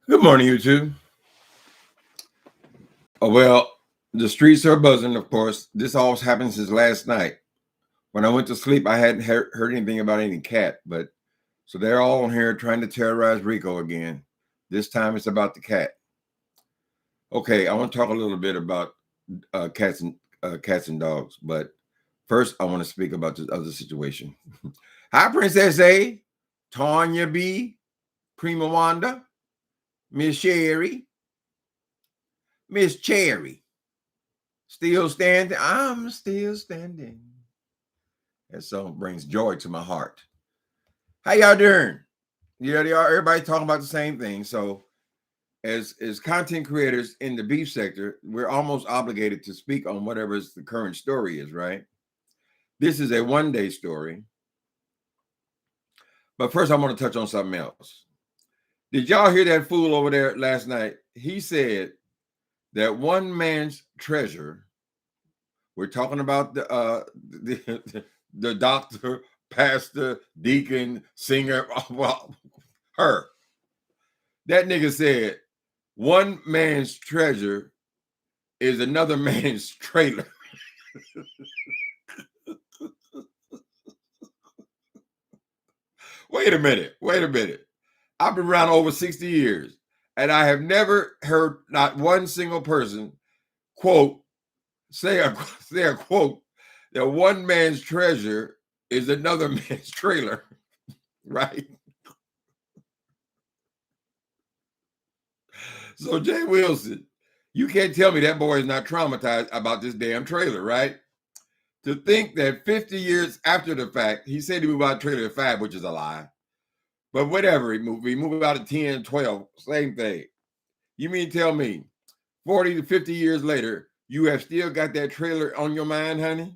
Good morning, YouTube. Well, the streets are buzzing, of course. This all happened since last night. When I went to sleep, I hadn't heard anything about any cat, but so they're all on here trying to terrorize Rico again. This time it's about the cat. Okay, I want to talk a little bit about cats and dogs, but first I want to speak about this other situation. Hi, Princess A, Tanya B, Prima Wanda, Miss Sherry, Miss Cherry. Still standing. I'm still standing. That song brings joy to my heart. How y'all doing? Yeah, they are. Everybody talking about the same thing. So, as content creators in the beef sector, we're almost obligated to speak on whatever the current story is, right? This is a one-day story. But first, I want to touch on something else. Did y'all hear that fool over there last night? He said that one man's treasure. We're talking about the doctor, pastor, deacon, singer, well, her. That nigga said one man's treasure is another man's trailer. Wait a minute. I've been around over 60 years, and I have never heard not one single person say a quote that one man's treasure is another man's trailer, right? So Jay Wilson, you can't tell me that boy is not traumatized about this damn trailer, right? To think that 50 years after the fact, he said he moved out of trailer at 5, which is a lie. But whatever, he moved out at 10, 12, same thing. You mean tell me 40 to 50 years later, you have still got that trailer on your mind, honey?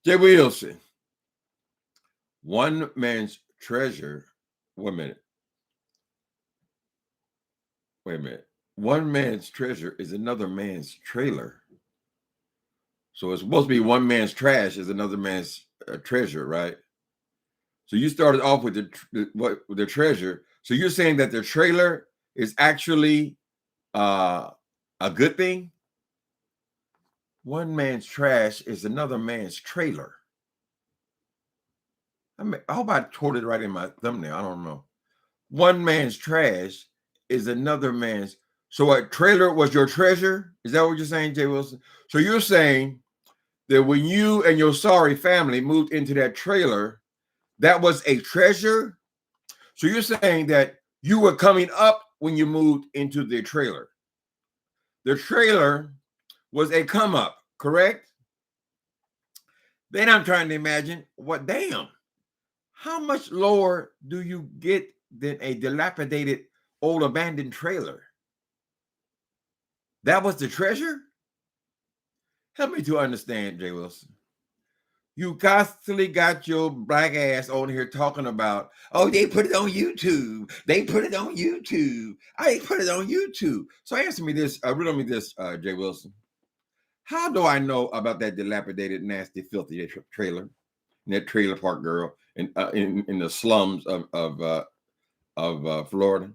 Jay Wilson, one man's treasure. Wait a minute. One man's treasure is another man's trailer. So it's supposed to be one man's trash is another man's treasure, right? So you started off with the treasure. So you're saying that the trailer is actually a good thing? One man's trash is another man's trailer. I hope I quoted it right in my thumbnail. I don't know. One man's trash is another man's. So a trailer was your treasure? Is that what you're saying, Jay Wilson? So you're saying that when you and your sorry family moved into that trailer, that was a treasure? So you're saying that you were coming up when you moved into the trailer. The trailer was a come up, correct? Then I'm trying to imagine how much lower do you get than a dilapidated old abandoned trailer? That was the treasure? Help me to understand, Jay Wilson. You constantly got your black ass on here talking about, oh, they put it on YouTube. They put it on YouTube. I put it on YouTube. So answer me this, riddle me this, Jay Wilson. How do I know about that dilapidated, nasty, filthy trailer, that trailer park girl in the slums of Florida?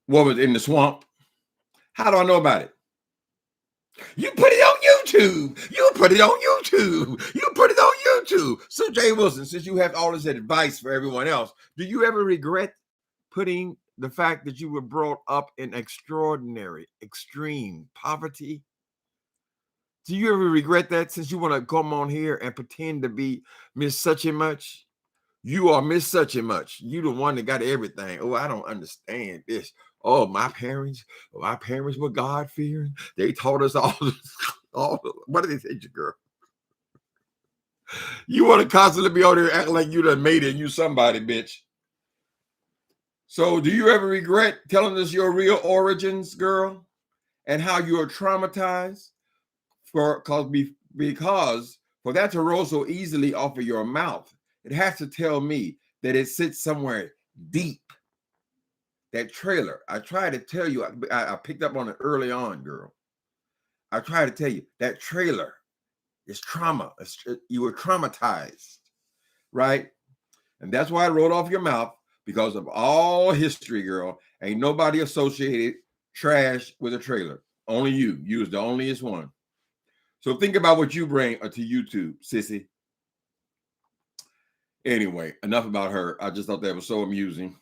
What was in the swamp? How do I know about it? You put it on YouTube. You put it on YouTube. You put it on YouTube. So Jay Wilson, since you have all this advice for everyone else, do you ever regret putting the fact that you were brought up in extraordinary, extreme poverty? Do you ever regret that since you want to come on here and pretend to be Miss Such and Much? You are Miss Such and Much. You the one that got everything. Oh, I don't understand this. Oh, my parents were God-fearing. They taught us all what did they teach you, girl? You want to constantly be out there acting like you done made it and you somebody, bitch. So do you ever regret telling us your real origins, girl? And how you are traumatized? Because for that to roll so easily off of your mouth, it has to tell me that it sits somewhere deep. That trailer, I tried to tell you, I picked up on it early on, girl. I tried to tell you that trailer is trauma. You were traumatized, right? And that's why I rolled off your mouth, because of all history, girl. Ain't nobody associated trash with a trailer. Only you. You was the onlyest one. So think about what you bring to YouTube, sissy. Anyway, enough about her. I just thought that was so amusing.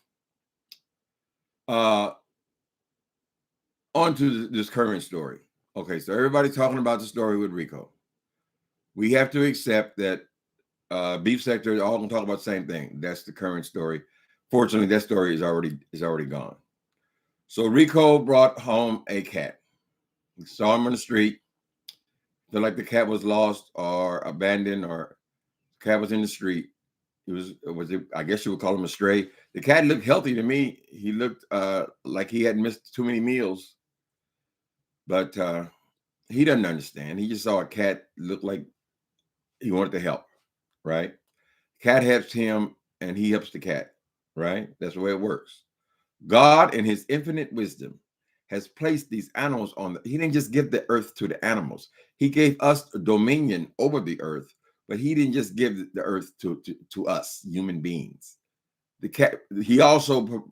On to this current story. Okay, so everybody's talking about the story with Rico. We have to accept that beef sector all gonna talk about the same thing. That's the current story. Fortunately, that story is already gone. So Rico brought home a cat. He saw him on the street. Felt like the cat was lost or abandoned, or the cat was in the street. I guess you would call him a stray. The cat looked healthy to me. He looked like he hadn't missed too many meals, but he doesn't understand. He just saw a cat look like he wanted to help, right? Cat helps him and he helps the cat, right? That's the way it works. God, in his infinite wisdom, has placed these animals he didn't just give the earth to the animals. He gave us dominion over the earth, but he didn't just give the earth to us, human beings. The cat, he also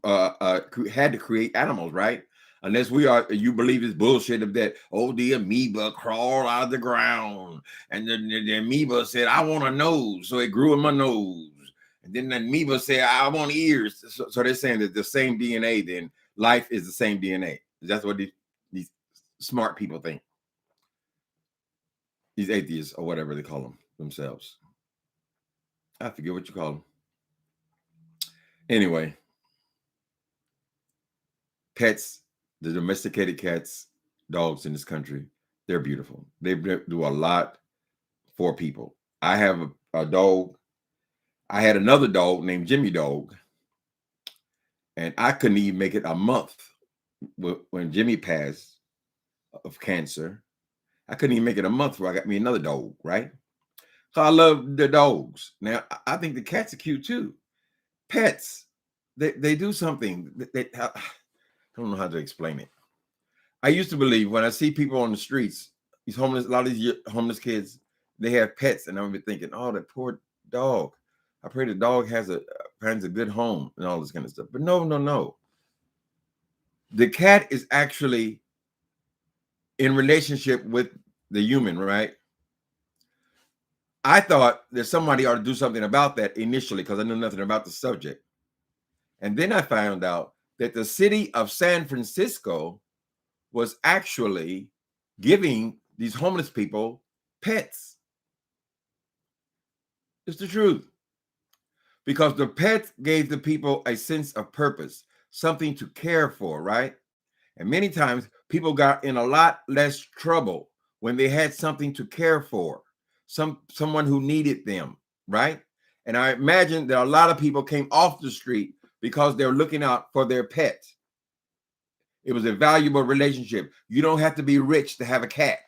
had to create animals, right? Unless you believe this bullshit of that, oh, the amoeba crawled out of the ground. And the amoeba said, I want a nose. So it grew in my nose. And then the amoeba said, I want ears. So they're saying that the same DNA, then life is the same DNA. That's what these smart people think. These atheists or whatever they call them themselves. I forget what you call them. Anyway, pets, the domesticated cats, dogs in this country, they're beautiful. They do a lot for people. I have a dog. I had another dog named Jimmy Dog, and I couldn't even make it a month when Jimmy passed of cancer. I couldn't even make it a month before I got me another dog, right? So I love the dogs. Now, I think the cats are cute too. Pets, they do something. I don't know how to explain it. I used to believe when I see people on the streets, a lot of these homeless kids, they have pets, and I'm thinking, oh, that poor dog. I pray the dog finds a good home and all this kind of stuff. But no. The cat is actually in relationship with the human, right? I thought that somebody ought to do something about that initially because I knew nothing about the subject. And then I found out that the city of San Francisco was actually giving these homeless people pets. It's the truth. Because the pets gave the people a sense of purpose, something to care for, right? And many times people got in a lot less trouble when they had something to care for, someone who needed them, right? And I imagine that a lot of people came off the street because they're looking out for their pets. It was a valuable relationship. You don't have to be rich to have a cat.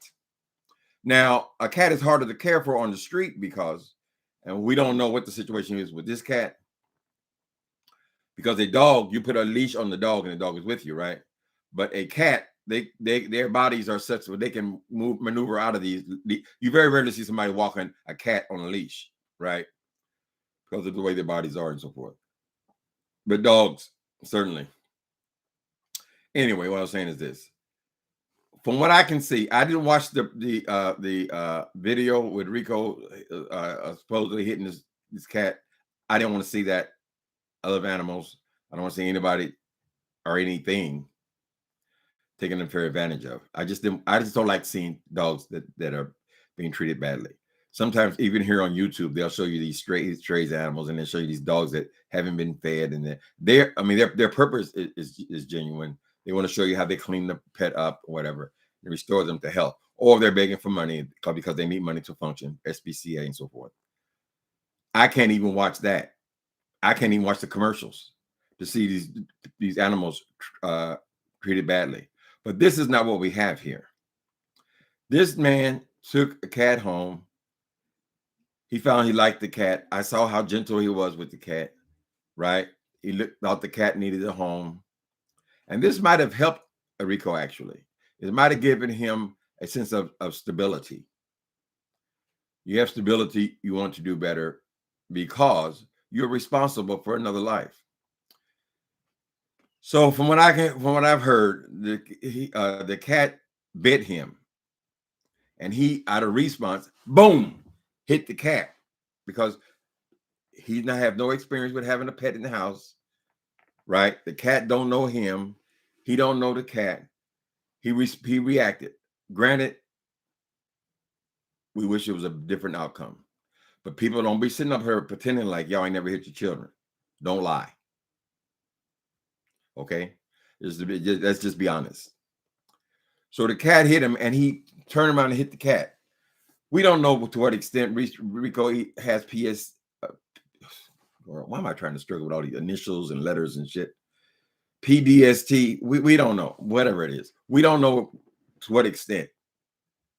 Now, a cat is harder to care for on the street because, and we don't know what the situation is with this cat, because a dog, you put a leash on the dog and the dog is with you, right? But a cat, their bodies are such that they can maneuver out of these. You very rarely see somebody walking a cat on a leash, right? Because of the way their bodies are and so forth. But dogs, certainly. Anyway, what I was saying is this. From what I can see, I didn't watch the video with Rico supposedly hitting this cat. I didn't want to see that. I love animals. I don't want to see anybody or anything taking unfair advantage of. I just don't like seeing dogs that are being treated badly. Sometimes even here on YouTube, they'll show you these strays animals, and they'll show you these dogs that haven't been fed, and their purpose is genuine. They want to show you how they clean the pet up or whatever and restore them to health, or they're begging for money because they need money to function, SPCA and so forth. I can't even watch that. I can't even watch the commercials to see these animals treated badly. But this is not what we have here. This man took a cat home. He found he liked the cat. I saw how gentle he was with the cat, right? He thought the cat needed a home. And this might have helped Rico, actually. It might have given him a sense of stability. You have stability, you want to do better because you're responsible for another life. So from what I've heard, the cat bit him, and he, out of response, boom, hit the cat because he not have no experience with having a pet in the house, right? The cat don't know him, he don't know the cat. He reacted. Granted, we wish it was a different outcome, but people don't be sitting up here pretending like y'all ain't never hit your children. Don't lie, okay? Let's just be honest. So the cat hit him, and he turned around and hit the cat. We don't know to what extent Rico has PS. Why am I trying to struggle with all these initials and letters and shit? PDST. We don't know. Whatever it is, we don't know to what extent,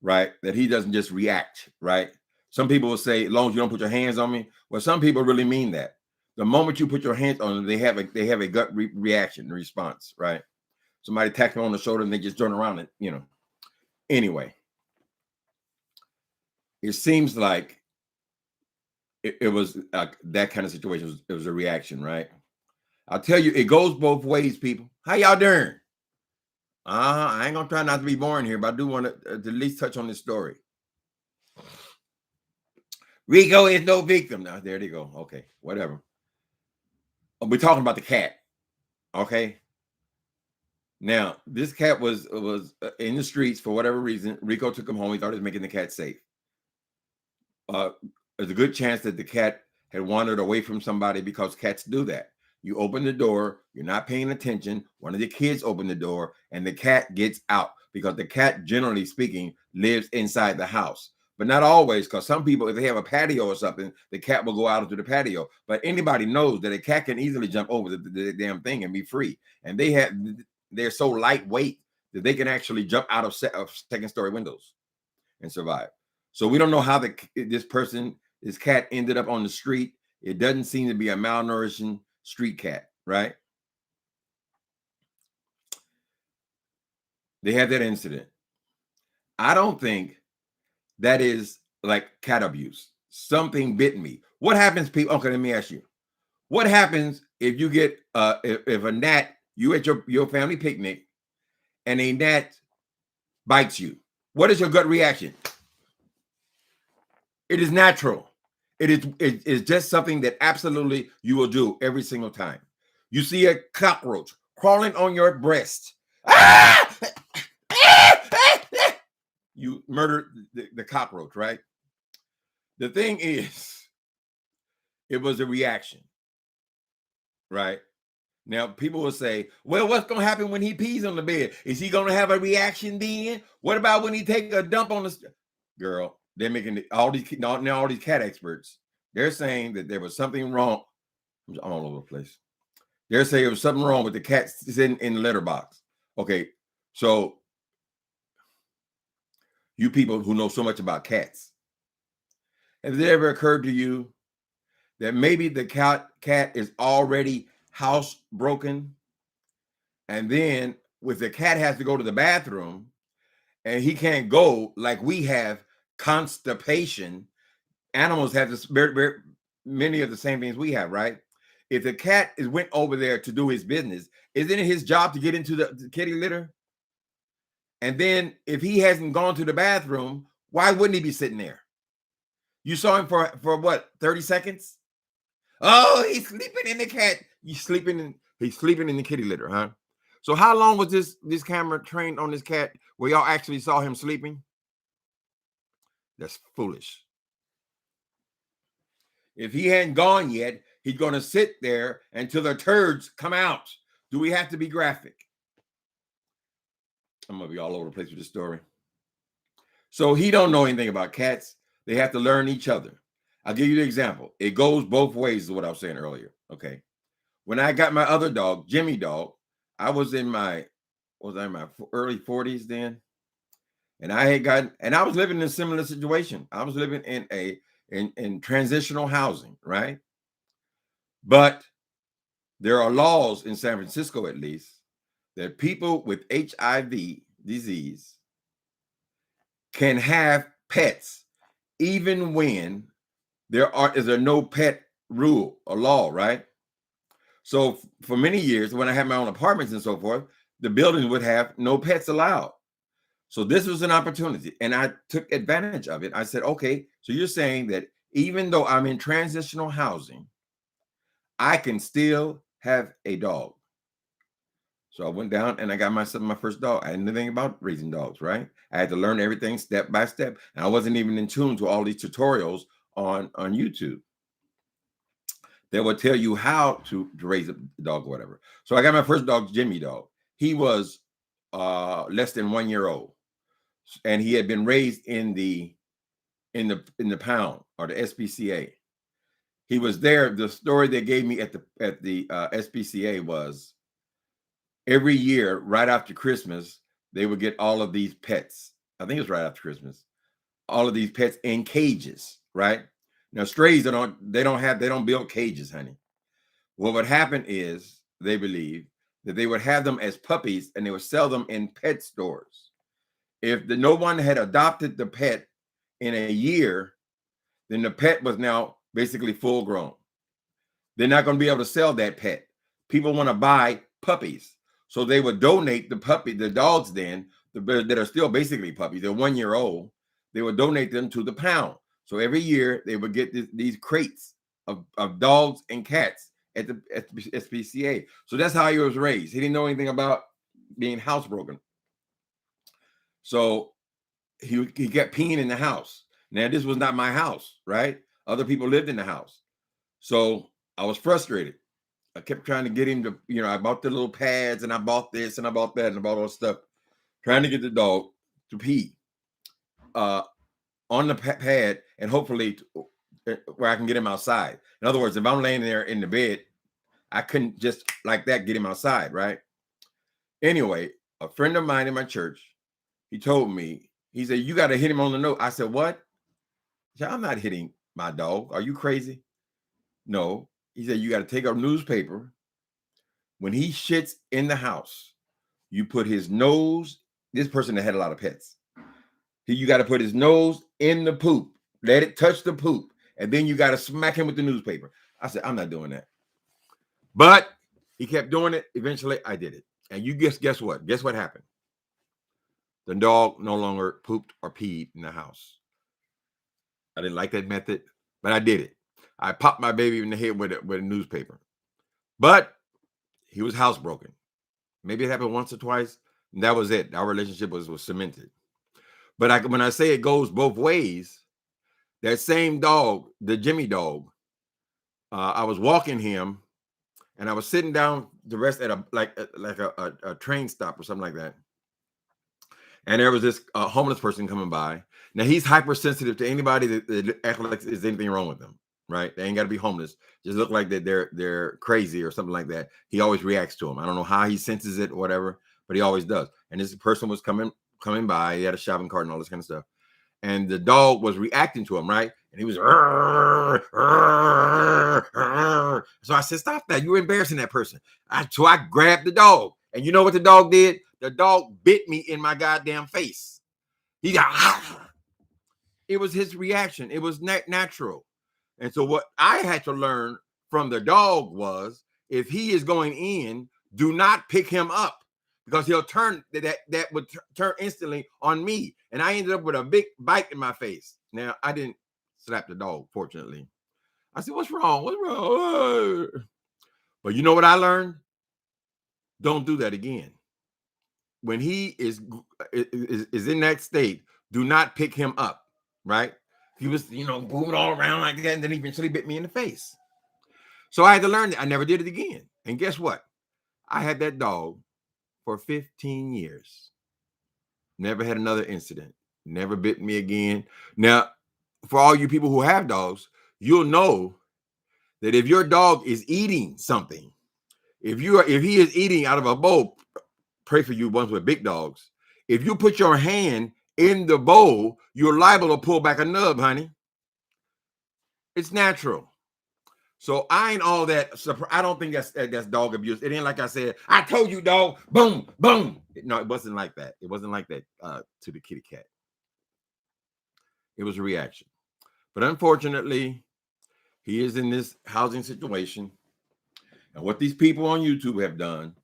right? That he doesn't just react, right? Some people will say, as long as you don't put your hands on me. Well, some people really mean that. The moment you put your hands on them, they have a gut reaction, response, right? Somebody taps them on the shoulder and they just turn around and, Anyway, it seems like it was that kind of situation. It was a reaction, right? I'll tell you, it goes both ways, people. How y'all doing? I ain't gonna try not to be boring here, but I do want to at least touch on this story. Rico is no victim. Now, there they go. Okay, whatever. We're talking about the cat. Okay. Now, this cat was in the streets for whatever reason. Rico took him home. He thought he was making the cat safe. There's a good chance that the cat had wandered away from somebody because cats do that. You open the door, you're not paying attention. One of the kids opened the door, and the cat gets out because the cat, generally speaking, lives inside the house. But not always, because some people, if they have a patio or something, the cat will go out into the patio. But anybody knows that a cat can easily jump over the damn thing and be free. And they're so lightweight that they can actually jump out of second-story windows and survive. So we don't know how this cat ended up on the street. It doesn't seem to be a malnourishing street cat, right? They had that incident. I don't think that is like cat abuse. Something bit me. What happens, people? Okay, let me ask you. What happens if you get if a gnat, you at your family picnic, and a gnat bites you? What is your gut reaction? It is natural. It is just something that absolutely you will do every single time. You see a cockroach crawling on your breast. Ah! You murdered the cockroach, right? The thing is, it was a reaction, right? Now, people will say, well, what's going to happen when he pees on the bed? Is he going to have a reaction then? What about when he take a dump on the... Girl, they're making all these cat experts. They're saying that there was something wrong. I'm all over the place. They're saying there was something wrong with the cat sitting in the litter box. Okay, so you people who know so much about cats, has it ever occurred to you that maybe the cat is already housebroken, and then with the cat has to go to the bathroom, and he can't go, like we have constipation. Animals have this many of the same things we have, right? If the cat went over there to do his business, isn't it his job to get into the kitty litter? And then if he hasn't gone to the bathroom, why wouldn't he be sitting there? You saw him for what, 30 seconds? Oh, he's sleeping in the cat. He's sleeping in the kitty litter, huh? So how long was this camera trained on this cat where y'all actually saw him sleeping? That's foolish. If he hadn't gone yet, he's going to sit there until the turds come out. Do we have to be graphic? I'm going to be all over the place with this story. So he don't know anything about cats. They have to learn each other. I'll give you the example. It goes both ways is what I was saying earlier. Okay. When I got my other dog, Jimmy dog, I was in my early 40s then. And I was living in a similar situation. I was living in transitional housing, right? But there are laws in San Francisco, at least, that people with HIV disease can have pets, even when there is a no pet rule or law, right? So for many years, when I had my own apartments and so forth, the building would have no pets allowed. So this was an opportunity, and I took advantage of it. I said, okay, so you're saying that even though I'm in transitional housing, I can still have a dog. So I went down and I got myself my first dog. I didn't know anything about raising dogs, right? I had to learn everything step by step. And I wasn't even in tune to all these tutorials on YouTube that would tell you how to raise a dog or whatever. So I got my first dog, Jimmy Dog. He was less than 1 year old. And he had been raised in the pound or the SPCA. He was there. The story they gave me at the SPCA was every year, right after Christmas, they would get all of these pets. I think it was right after Christmas. All of these pets in cages, right? Now, strays they don't build cages, honey. What would happen is they believe that they would have them as puppies and they would sell them in pet stores. If no one had adopted the pet in a year, then the pet was now basically full grown. They're not going to be able to sell that pet. People want to buy puppies. So they would donate the dogs then, that are still basically puppies, they're 1 year old, they would donate them to the pound. So every year they would get these crates of dogs and cats at the SPCA. So that's how he was raised. He didn't know anything about being housebroken. So he kept peeing in the house. Now, this was not my house, right? Other people lived in the house. So I was frustrated. I kept trying to get him to, I bought the little pads and I bought this and I bought that and I bought all this stuff, trying to get the dog to pee on the pad and hopefully where I can get him outside. In other words, if I'm laying there in the bed, I couldn't just like that get him outside, right? Anyway, a friend of mine in my church, he told me, he said, you got to hit him on the nose. I said, what? Said, I'm not hitting my dog. Are you crazy? No. He said, you got to take a newspaper. When he shits in the house, you put his nose, this person that had a lot of pets, you got to put his nose in the poop, let it touch the poop, and then you got to smack him with the newspaper. I said, I'm not doing that. But he kept doing it. Eventually, I did it. And you guess what? Guess what happened? The dog no longer pooped or peed in the house. I didn't like that method, but I did it. I popped my baby in the head with a newspaper. But he was housebroken. Maybe it happened once or twice, and that was it. Our relationship was cemented. But when I say it goes both ways, that same dog, the Jimmy dog, I was walking him, and I was sitting down to rest at a train stop or something like that. And there was this homeless person coming by. Now he's hypersensitive to anybody that acts like there's anything wrong with them, right? They ain't got to be homeless. Just look like that they're crazy or something like that. He always reacts to them. I don't know how he senses it or whatever, but he always does. And this person was coming by. He had a shopping cart and all this kind of stuff. And the dog was reacting to him, right? And he was, "Arr, arr, arr." So I said, stop that. You're embarrassing that person. So I grabbed the dog. And you know what the dog did? The dog bit me in my goddamn face. He got, it was his reaction. It was natural. And so what I had to learn from the dog was, if he is going in, do not pick him up, because he'll turn that would turn instantly on me. And I ended up with a big bite in my face. Now, I didn't slap the dog, fortunately. I said, what's wrong? What's wrong? But you know what I learned? Don't do that again. When he is in that state, do not pick him up, right? He was, moving all around like that, and then he eventually bit me in the face. So I had to learn that. I never did it again. And guess what? I had that dog for 15 years. Never had another incident. Never bit me again. Now, for all you people who have dogs, you'll know that if your dog is eating something, if he is eating out of a bowl, pray for you ones with big dogs. If you put your hand in the bowl, you're liable to pull back a nub, honey. It's natural. So I ain't all that. I don't think that's dog abuse. It ain't like I said, I told you, dog, boom, boom. No, it wasn't like that. It wasn't like that to the kitty cat. It was a reaction. But unfortunately, he is in this housing situation. And what these people on YouTube have done,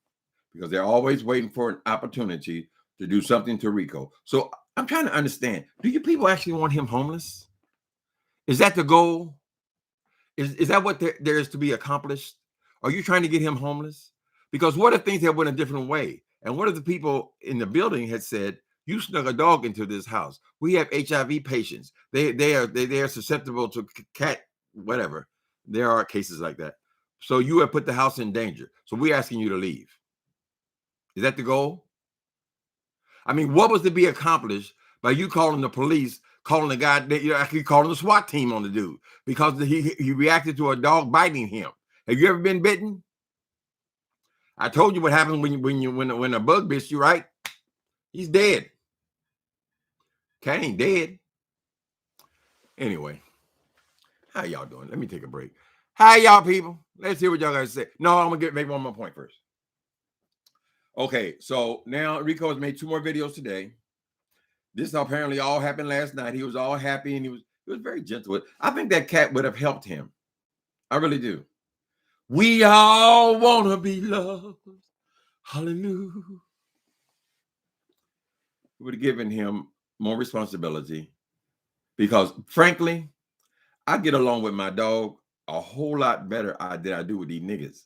because they're always waiting for an opportunity to do something to Rico. So I'm trying to understand, do you people actually want him homeless? Is that the goal? Is that what there is to be accomplished? Are you trying to get him homeless? Because what if things had went a different way? And what if the people in the building had said, "You snuck a dog into this house. We have HIV patients. They are susceptible to cat whatever. There are cases like that. So you have put the house in danger. So we're asking you to leave." Is that the goal? I mean, what was to be accomplished by you calling the police, calling the guy that you're actually calling the SWAT team on the dude because he reacted to a dog biting him? Have you ever been bitten? I told you what happens when a bug bits you, right? He's dead. Cat ain't dead. Anyway, how y'all doing? Let me take a break. Hi, y'all people. Let's hear what y'all guys say. No, I'm gonna make one more point first. Okay, so now Rico has made 2 more videos today. This apparently all happened last night. He was all happy and he was very gentle. I think that cat would have helped him. I really do. We all want to be loved. Hallelujah. It would have given him more responsibility because, frankly, I get along with my dog a whole lot better than I do with these niggas.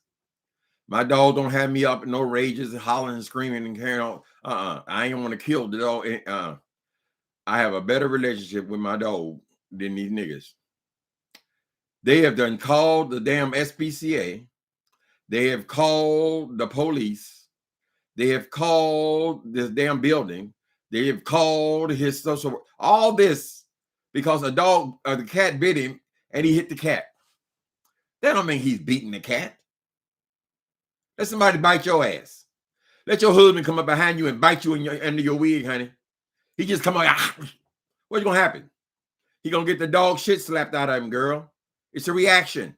My dog don't have me up in no rages and hollering and screaming and carrying on. I ain't want to kill the dog. I have a better relationship with my dog than these niggas. They have done called the damn SPCA. They have called the police. They have called this damn building. They have called his social, all this because a dog or the cat bit him and he hit the cat. That don't mean he's beating the cat. Let somebody bite your ass. Let your husband come up behind you and bite you under your wig, honey. He just come on. What's gonna happen? He gonna get the dog shit slapped out of him, girl. It's a reaction.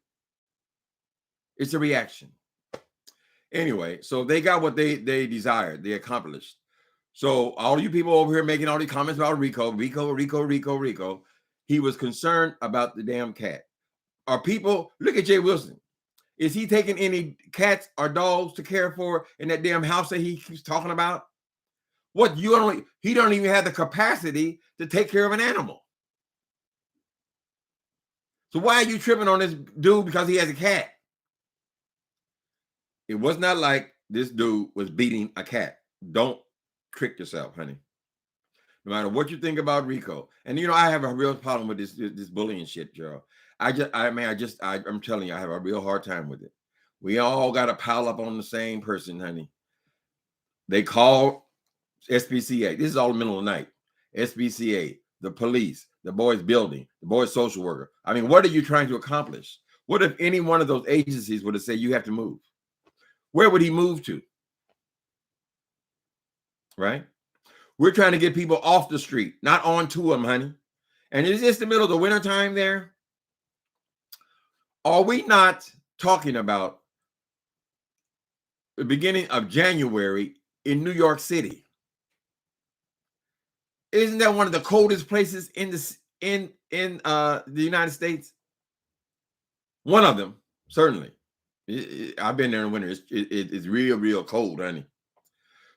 It's a reaction. Anyway, so they got what they desired. They accomplished. So all you people over here making all these comments about Rico. He was concerned about the damn cat. Are people, look at Jay Wilson. Is he taking any cats or dogs to care for in that damn house that he keeps talking about? What he don't even have the capacity to take care of an animal. So why are you tripping on this dude because he has a cat? It was not like this dude was beating a cat. Don't trick yourself, honey. No matter what you think about Rico, and I have a real problem with this bullying shit, Joe. I'm telling you, I have a real hard time with it. We all got to pile up on the same person, honey. They call SPCA. This is all the middle of the night. SPCA, the police, the boys building, the boys social worker. I mean, what are you trying to accomplish? What if any one of those agencies would have said you have to move? Where would he move to? Right? We're trying to get people off the street, not onto them, honey. And it's just the middle of the wintertime there. Are we not talking about the beginning of January in New York City? Isn't that one of the coldest places in the United States? One of them, certainly. I've been there in the winter. It's real cold, honey.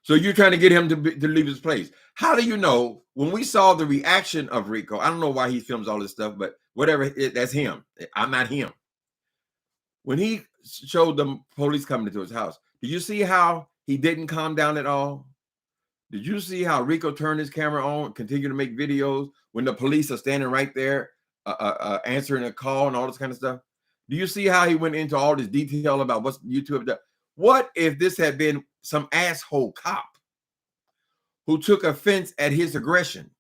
So you're trying to get him to leave his place. How do you know? When we saw the reaction of Rico, I don't know why he films all this stuff, but whatever, that's him. I'm not him. When he showed the police coming into his house, did you see how he didn't calm down at all? Did you see how Rico turned his camera on, continue to make videos when the police are standing right there, answering a call and all this kind of stuff? Do you see how he went into all this detail about what's YouTube done? What if this had been some asshole cop who took offense at his aggression?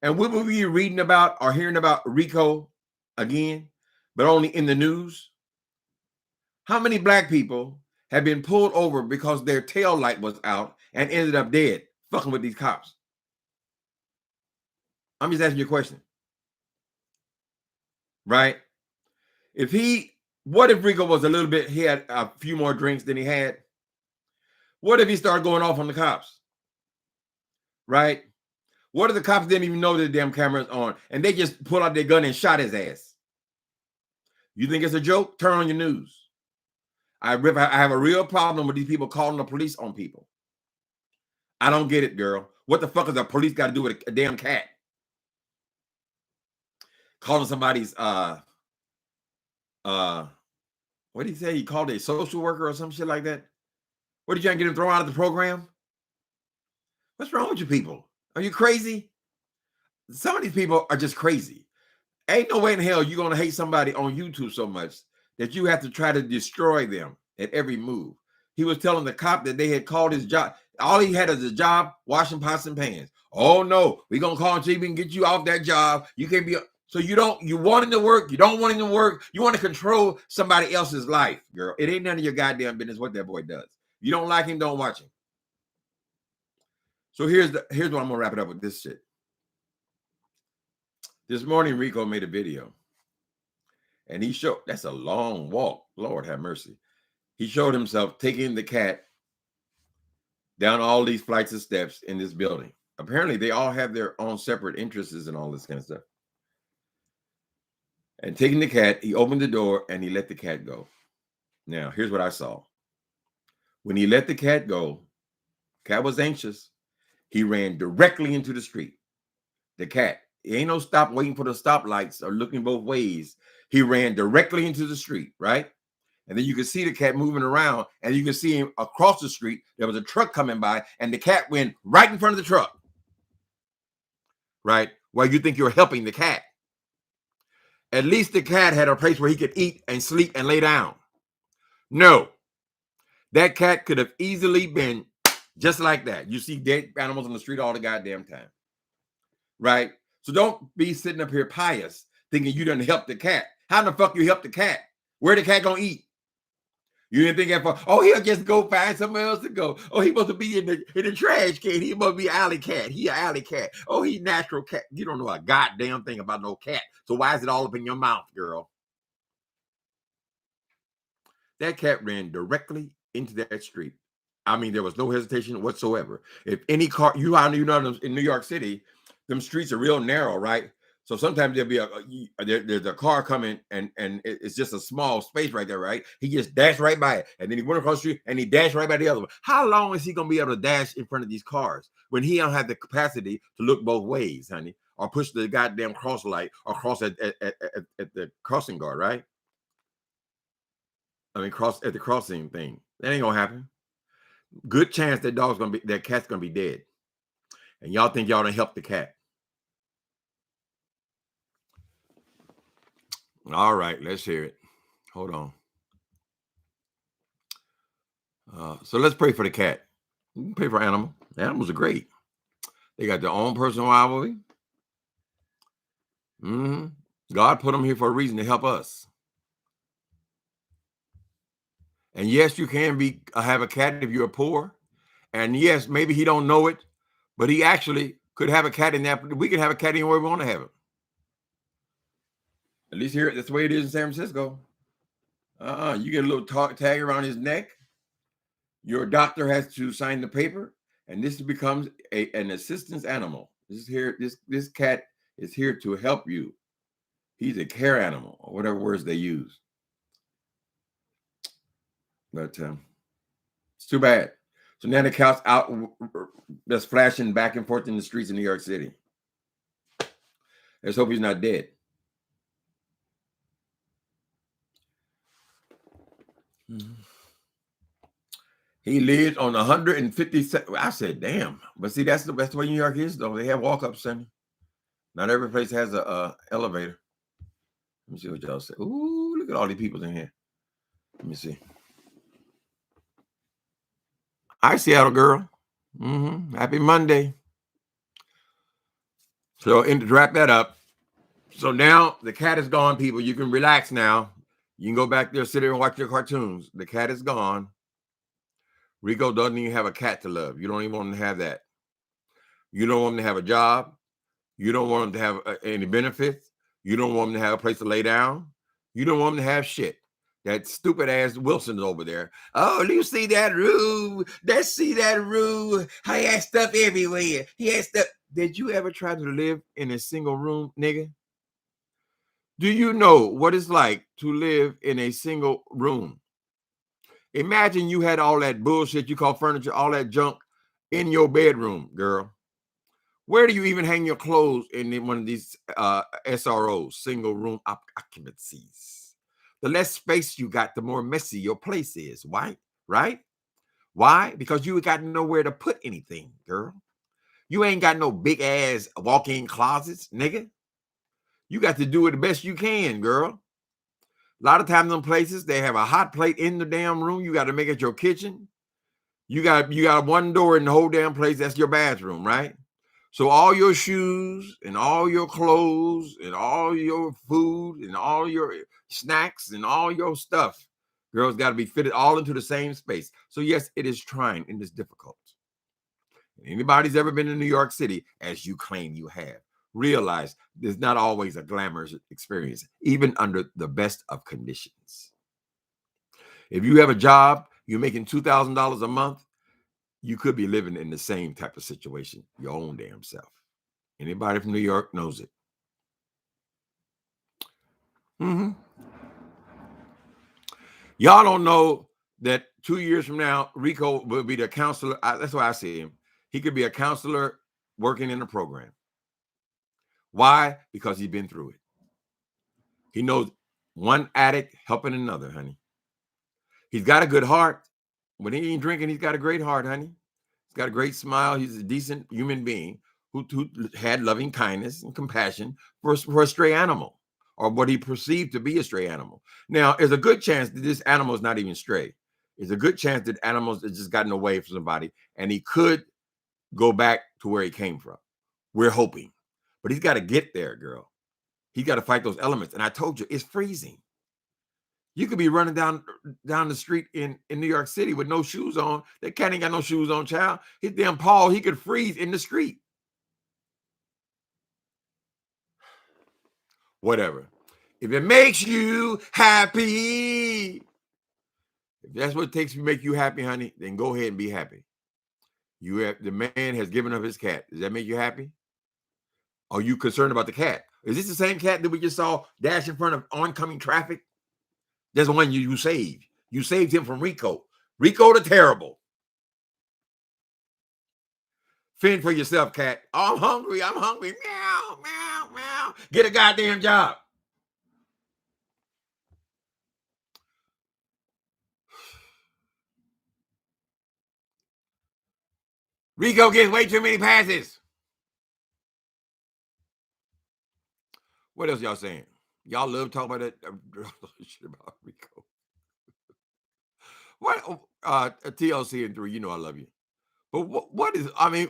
And we will be reading about or hearing about Rico again, but only in the news. How many black people have been pulled over because their tail light was out and ended up dead fucking with these cops? I'm just asking you a question. Right? What if Rico was he had a few more drinks than he had? What if he started going off on the cops? Right? What if the cops didn't even know the damn camera's on and they just pulled out their gun and shot his ass? You think it's a joke? Turn on your news. I have a real problem with these people calling the police on people. I don't get it, girl. What the fuck is the police got to do with a damn cat? Calling somebody's what did he say? He called a social worker or some shit like that. What, did you trying to get him thrown out of the program? What's wrong with you people? Are you crazy? Some of these people are just crazy. Ain't no way in hell you're gonna hate somebody on YouTube so much that you have to try to destroy them at every move. He was telling the cop that they had called his job. All he had is a job washing pots and pans. Oh no, we're gonna call and see if we can get you off that job. You can't be. So you want him to work, you don't want him to work. You want to control somebody else's life, girl. It ain't none of your goddamn business what that boy does. You don't like him, don't watch him. So here's what I'm gonna wrap it up with this shit. This morning, Rico made a video. And he showed, that's a long walk. Lord have mercy. He showed himself taking the cat down all these flights of steps in this building. Apparently, they all have their own separate interests and all this kind of stuff. And taking the cat, he opened the door and he let the cat go. Now, here's what I saw. When he let the cat go, cat was anxious. He ran directly into the street. The cat. He ain't no stop waiting for the stoplights or looking both ways. He ran directly into the street, right? And then you can see the cat moving around, and you can see him across the street. There was a truck coming by, and the cat went right in front of the truck, right? Well, you think you're helping the cat. At least the cat had a place where he could eat and sleep and lay down. No. That cat could have easily been just like that. You see dead animals on the street all the goddamn time, right? So don't be sitting up here pious thinking you done help the cat. How in the fuck you help the cat? Where the cat gonna eat? You didn't think that, oh, he'll just go find somewhere else to go. Oh, he must be in the trash can. He must be alley cat. He an alley cat. Oh, he natural cat. You don't know a goddamn thing about no cat. So why is it all up in your mouth, girl? That cat ran directly into that street. I mean, there was no hesitation whatsoever. If any car, you know, in New York City, them streets are real narrow, right? So sometimes there'll be there's a car coming and it's just a small space right there, right? He just dashed right by it. And then he went across the street and he dashed right by the other one. How long is he going to be able to dash in front of these cars when he don't have the capacity to look both ways, honey? Or push the goddamn cross light or cross at the crossing guard, right? I mean, cross at the crossing thing. That ain't going to happen. Good chance that cat's going to be dead. And y'all think y'all done help the cat. All right, let's hear it. Hold on. So let's pray for the cat. We can pray for animals. Animals are great. They got their own personal rivalry. God put them here for a reason to help us. And yes, you can have a cat if you're poor. And yes, maybe he don't know it, but he actually could have a cat in that. We can have a cat anywhere we want to have it. At least here, that's the way it is in San Francisco. You get a little tag around his neck. Your doctor has to sign the paper, and this becomes an assistance animal. This cat is here to help you. He's a care animal, or whatever words they use. But it's too bad. So now the cat's out, that's flashing back and forth in the streets of New York City. Let's hope he's not dead. He lives on 157. I said, damn. But see, that's the way New York is, though. They have walk-ups, Sonny. Not every place has a elevator. Let me see what y'all say. Ooh, look at all these people in here. Let me see. Hi, Seattle girl. Happy Monday. So, to wrap that up, so now the cat is gone, people. You can relax now. You can go back there, sit there and watch your cartoons. The cat is gone. Rico doesn't even have a cat to love. You don't even want him to have that. You don't want him to have a job. You don't want him to have any benefits. You don't want him to have a place to lay down. You don't want him to have shit. That stupid ass Wilson's over there. Oh, do you see that room? Let's see that room. He has stuff everywhere. He has stuff. Did you ever try to live in a single room, nigga? Do you know what it's like to live in a single room? Imagine you had all that bullshit you call furniture, all that junk in your bedroom, girl. Where do you even hang your clothes in one of these SROs, single room occupancies? The less space you got, the more messy your place is. Why? Right? Why? Because you got nowhere to put anything, girl. You ain't got no big ass walk-in closets, nigga. You got to do it the best you can, girl. A lot of times in places, they have a hot plate in the damn room. You got to make it your kitchen. You got one door in the whole damn place. That's your bathroom, right? So all your shoes and all your clothes and all your food and all your snacks and all your stuff, girls, got to be fitted all into the same space. So yes, it is trying and it's difficult. Anybody's ever been in New York City, as you claim you have, realize there's not always a glamorous experience, even under the best of conditions. If you have a job, you're making $2,000 a month, you could be living in the same type of situation, your own damn self. Anybody from New York knows it. Y'all don't know that 2 years from now, Rico will be the counselor. That's why I see him. He could be a counselor working in a program. Why? Because he's been through it. He knows one addict helping another, honey. He's got a good heart. When he ain't drinking, he's got a great heart, honey. He's got a great smile. He's a decent human being who had loving kindness and compassion for a stray animal, or what he perceived to be a stray animal. Now, there's a good chance that this animal is not even stray. There's a good chance that animals have just gotten away from somebody, and he could go back to where he came from. We're hoping. But he's got to get there, girl. He's got to fight those elements. And I told you, it's freezing. You could be running down the street in New York City with no shoes on. That cat ain't got no shoes on, child. His damn paw, he could freeze in the street. Whatever. If it makes you happy, if that's what it takes to make you happy, honey, then go ahead and be happy. The man has given up his cat. Does that make you happy? Are you concerned about the cat? Is this the same cat that we just saw dash in front of oncoming traffic? That's the one you saved. You saved him from Rico. Rico the Terrible. Fend for yourself, cat. Oh, I'm hungry. I'm hungry. Meow, meow, meow. Get a goddamn job. Rico gets way too many passes. What else y'all saying? Y'all love talking about that shit about Rico. What? TLC and 3, you know I love you. But what is, I mean,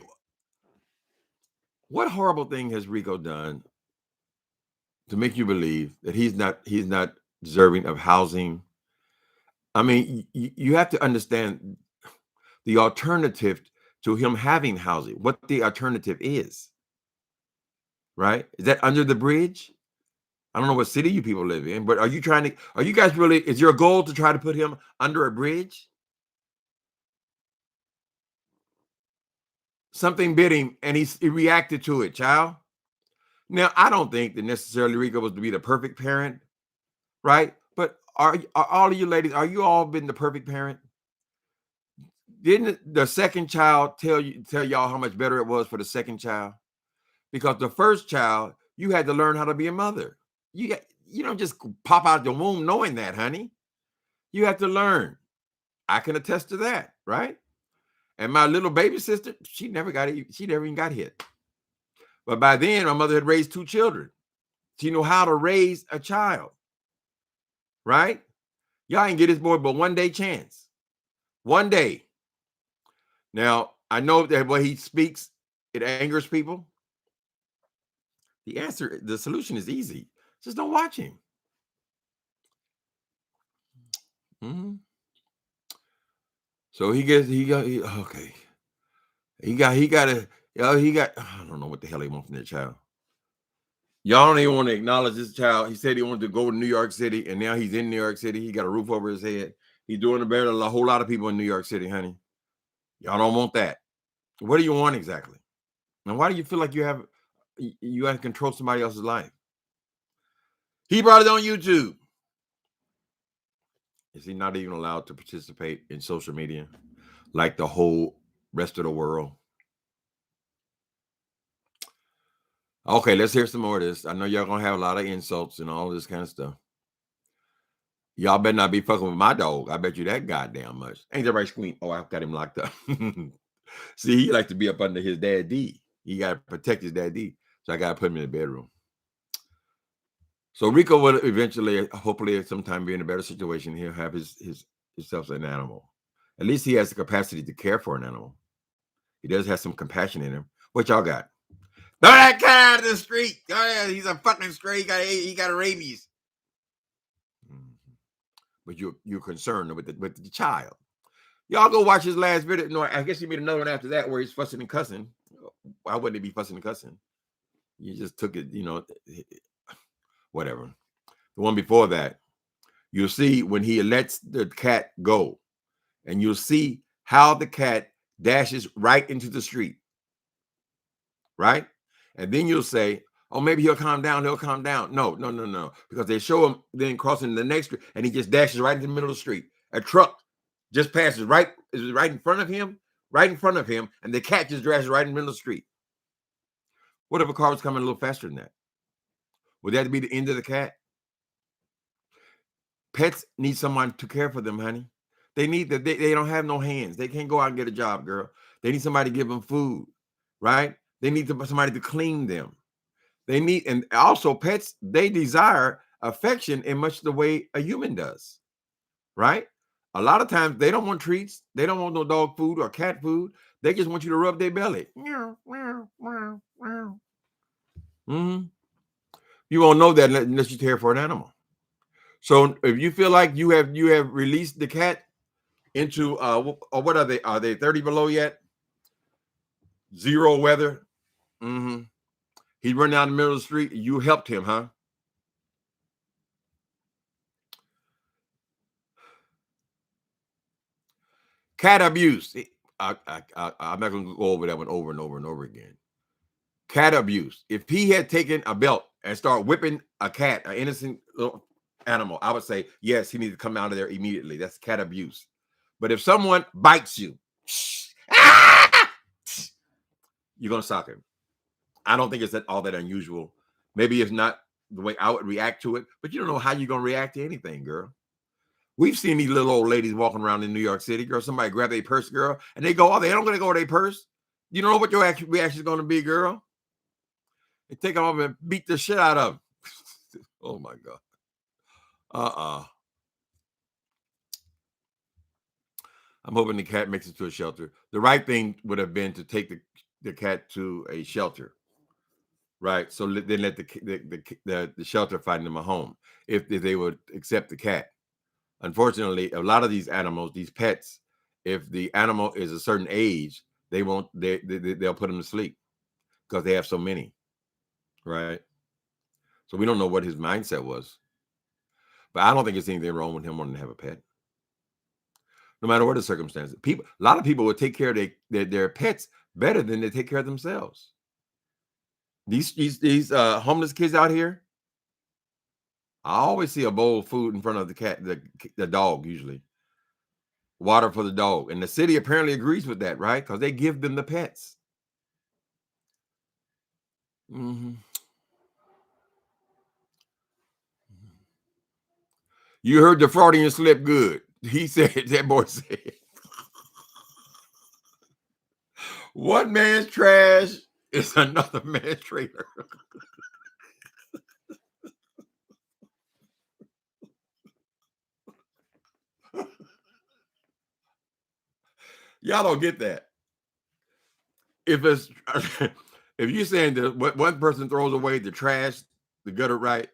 what horrible thing has Rico done to make you believe that he's not deserving of housing? I mean, you have to understand the alternative to him having housing, what the alternative is, right? Is that under the bridge? I don't know what city you people live in, but are you guys really, is your goal to try to put him under a bridge? Something bit him and he reacted to it, child. Now, I don't think that necessarily Rico was to be the perfect parent, right? But are all of you ladies, are you all been the perfect parent? Didn't the second child tell y'all how much better it was for the second child? Because the first child, you had to learn how to be a mother. You don't just pop out the womb knowing that, honey. You have to learn. I can attest to that, right? And my little baby sister, she never even got hit. But by then, my mother had raised 2 children. She knew how to raise a child, right? Y'all ain't get this boy but one day chance. One day. Now, I know that when he speaks, it angers people. The solution is easy. Just don't watch him. So I don't know what the hell he wants from that child. Y'all don't even want to acknowledge this child. He said he wanted to go to New York City, and now he's in New York City. He got a roof over his head. He's doing it better than a whole lot of people in New York City, honey. Y'all don't want that. What do you want exactly? And why do you feel like you have to control somebody else's life? He brought it on YouTube. Is he not even allowed to participate in social media like the whole rest of the world? Okay, let's hear some more of this. I know y'all gonna have a lot of insults and all this kind of stuff. Y'all better not be fucking with my dog. I bet you that goddamn much. Ain't that right, Squeak? Oh, I've got him locked up. See, he likes to be up under his dad D. He got to protect his dad D. So I got to put him in the bedroom. So Rico will eventually, hopefully, at some time be in a better situation. He'll have himself an animal. At least he has the capacity to care for an animal. He does have some compassion in him. What y'all got? Throw that cat out of the street. Oh, yeah, he's a fucking stray. He got a rabies. But you're concerned with the child. Y'all go watch his last video. No, I guess he made another one after that where he's fussing and cussing. Why wouldn't he be fussing and cussing? You just took it, whatever. The one before that, you'll see when he lets the cat go, and you'll see how the cat dashes right into the street, right? And then you'll say, oh, maybe he'll calm down. No. Because they show him then crossing the next street, and he just dashes right in the middle of the street. A truck just passes right in front of him, and the cat just dashes right in the middle of the street. What if a car was coming a little faster than that? Would that be the end of the cat? Pets need someone to care for them, honey. They need that. They don't have no hands. They can't go out and get a job, girl. They need somebody to give them food, right? They need somebody to clean them. They need, and also pets, they desire affection in much the way a human does, right? A lot of times they don't want treats. They don't want no dog food or cat food. They just want you to rub their belly. Mm-hmm. You won't know that unless you care for an animal. So if you feel like you have released the cat into or what are they? Are they 30 below yet? Zero weather. Mm-hmm. He run down the middle of the street. You helped him, huh? Cat abuse. I'm not going to go over that one over and over and over again. Cat abuse. If he had taken a belt and start whipping a cat, an innocent little animal, I would say, yes, he needs to come out of there immediately. That's cat abuse. But if someone bites you, you're going to sock him. I don't think it's all that unusual. Maybe it's not the way I would react to it, but you don't know how you're going to react to anything, girl. We've seen these little old ladies walking around in New York City, girl. Somebody grab their purse, girl, and they go, oh, they don't going to go with their purse. You don't know what your reaction is going to be, girl. They take them off and beat the shit out of them. Oh, my God. I'm hoping the cat makes it to a shelter. The right thing would have been to take the cat to a shelter, right? So then let the shelter find them a home if they would accept the cat. Unfortunately, a lot of these animals, these pets, if the animal is a certain age, they won't. They'll put them to sleep because they have so many, right? So we don't know what his mindset was, but I don't think there's anything wrong with him wanting to have a pet. No matter what the circumstances, a lot of people would take care of their pets better than they take care of themselves. These homeless kids out here, I always see a bowl of food in front of the cat, the dog usually. Water for the dog. And the city apparently agrees with that, right? Because they give them the pets. Mm-hmm. You heard the Freudian slip good. He said, that boy said, one man's trash is another man's trailer. Y'all don't get that. If you're saying that what one person throws away the trash, the gutter, right,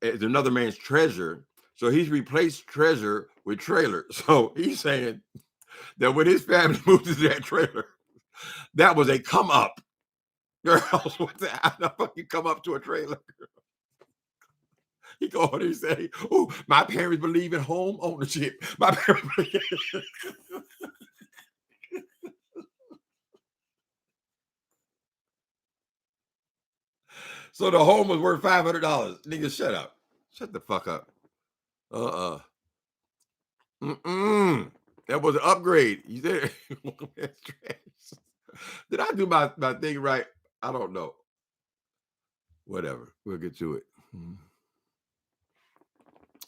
it's another man's treasure. So he's replaced treasure with trailer. So he's saying that when his family moved to that trailer, that was a come up. Girls, what the how the fuck you come up to a trailer? He go on and say, "Oh, my parents believe in home ownership. My parents believe." So the home was worth $500. Nigga, shut up. Shut the fuck up. That was an upgrade. You said that's trash. Did I do my thing right? I don't know. Whatever. We'll get to it.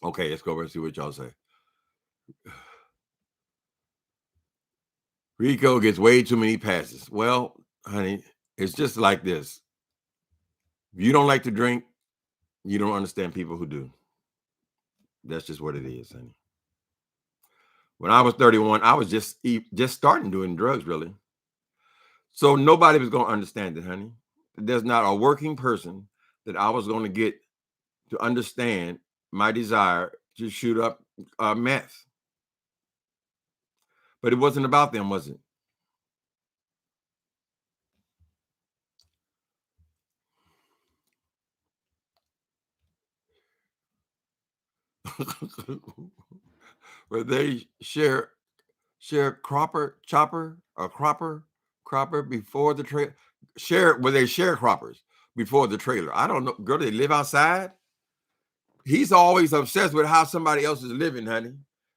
Okay, let's go over and see what y'all say. Rico gets way too many passes. Well, honey, it's just like this. If you don't like to drink, you don't understand people who do. That's just what it is, honey. When I was 31, I was just starting doing drugs, really. So nobody was going to understand it, honey. There's not a working person that I was going to get to understand my desire to shoot up meth. But it wasn't about them, was it? Where they share cropper before the trailer. They sharecroppers before the trailer. I don't know. Girl, they live outside. He's always obsessed with how somebody else is living, honey.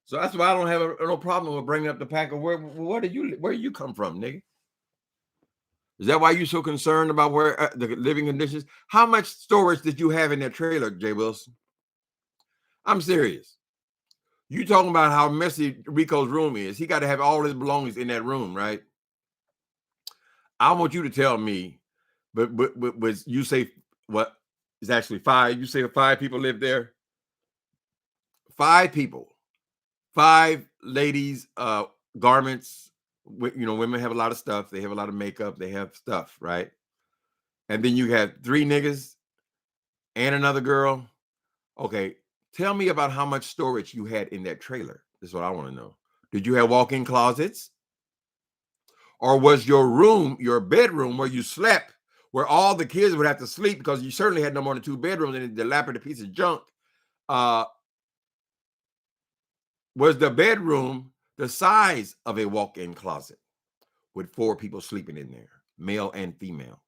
So that's why I don't have no problem with bringing up the pack of where you come from, nigga. Is that why you're so concerned about where the living conditions? How much storage did you have in that trailer, Jay Wilson? I'm serious. You talking about how messy Rico's room is. He got to have all his belongings in that room, right? I want you to tell me, but you say what is actually 5? You say 5 people live there? 5 people. 5 ladies, garments. Women have a lot of stuff. They have a lot of makeup. They have stuff, right? And then you have 3 niggas and another girl. Okay, tell me about how much storage you had in that trailer. That's what I want to know. Did you have walk-in closets? Or was your room, your bedroom where you slept, where all the kids would have to sleep because you certainly had no more than 2 bedrooms and a dilapidated piece of junk? Was the bedroom the size of a walk-in closet with 4 people sleeping in there, male and female?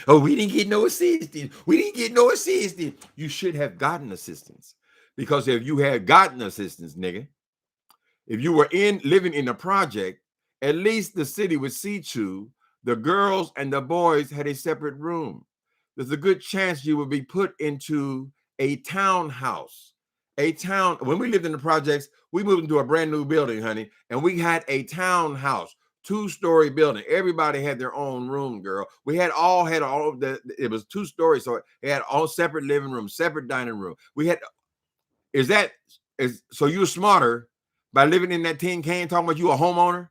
Oh, we didn't get no assistance. We didn't get no assistance. You should have gotten assistance. Because if you had gotten assistance, nigga, if you were living in a project, at least the city would see to the girls and the boys had a separate room. There's a good chance you would be put into a townhouse. When we lived in the projects, we moved into a brand new building, honey, and we had a townhouse, 2-story building. Everybody had their own room, girl. We had all it was 2 stories, so it had all separate living rooms, separate dining room. So you're smarter by living in that tin can, talking about you a homeowner?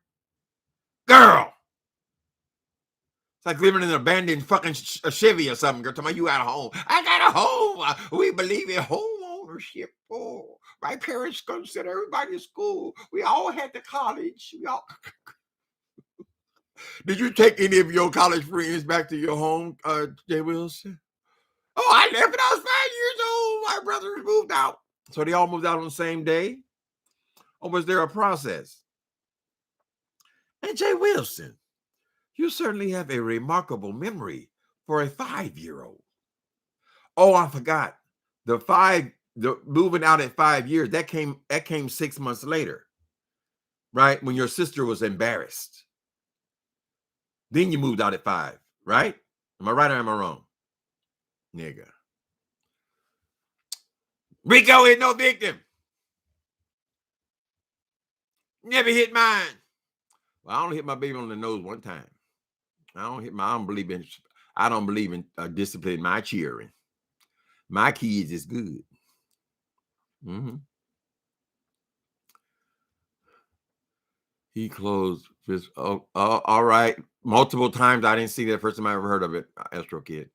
Girl! It's like living in an abandoned fucking Chevy or something, girl. Talking about you at home. I got a home. We believe in home ownership. Oh, my parents go send everybody to school. We all had to college. Did you take any of your college friends back to your home, Jay Wilson? Oh, I left when I was 5 years old. My brothers moved out. So they all moved out on the same day? Or was there a process? And Jay Wilson, you certainly have a remarkable memory for a 5-year-old. Oh, I forgot. The moving out at 5 years, that came 6 months later, right? When your sister was embarrassed. Then you moved out at 5, right? Am I right or am I wrong? Nigga. Rico ain't no victim. Never hit mine. Well, I only hit my baby on the nose one time. I don't believe in discipline my children. My kids is good. Mm-hmm. He closed his. Oh, all right. Multiple times. I didn't see that. First time I ever heard of it. Astro Kid.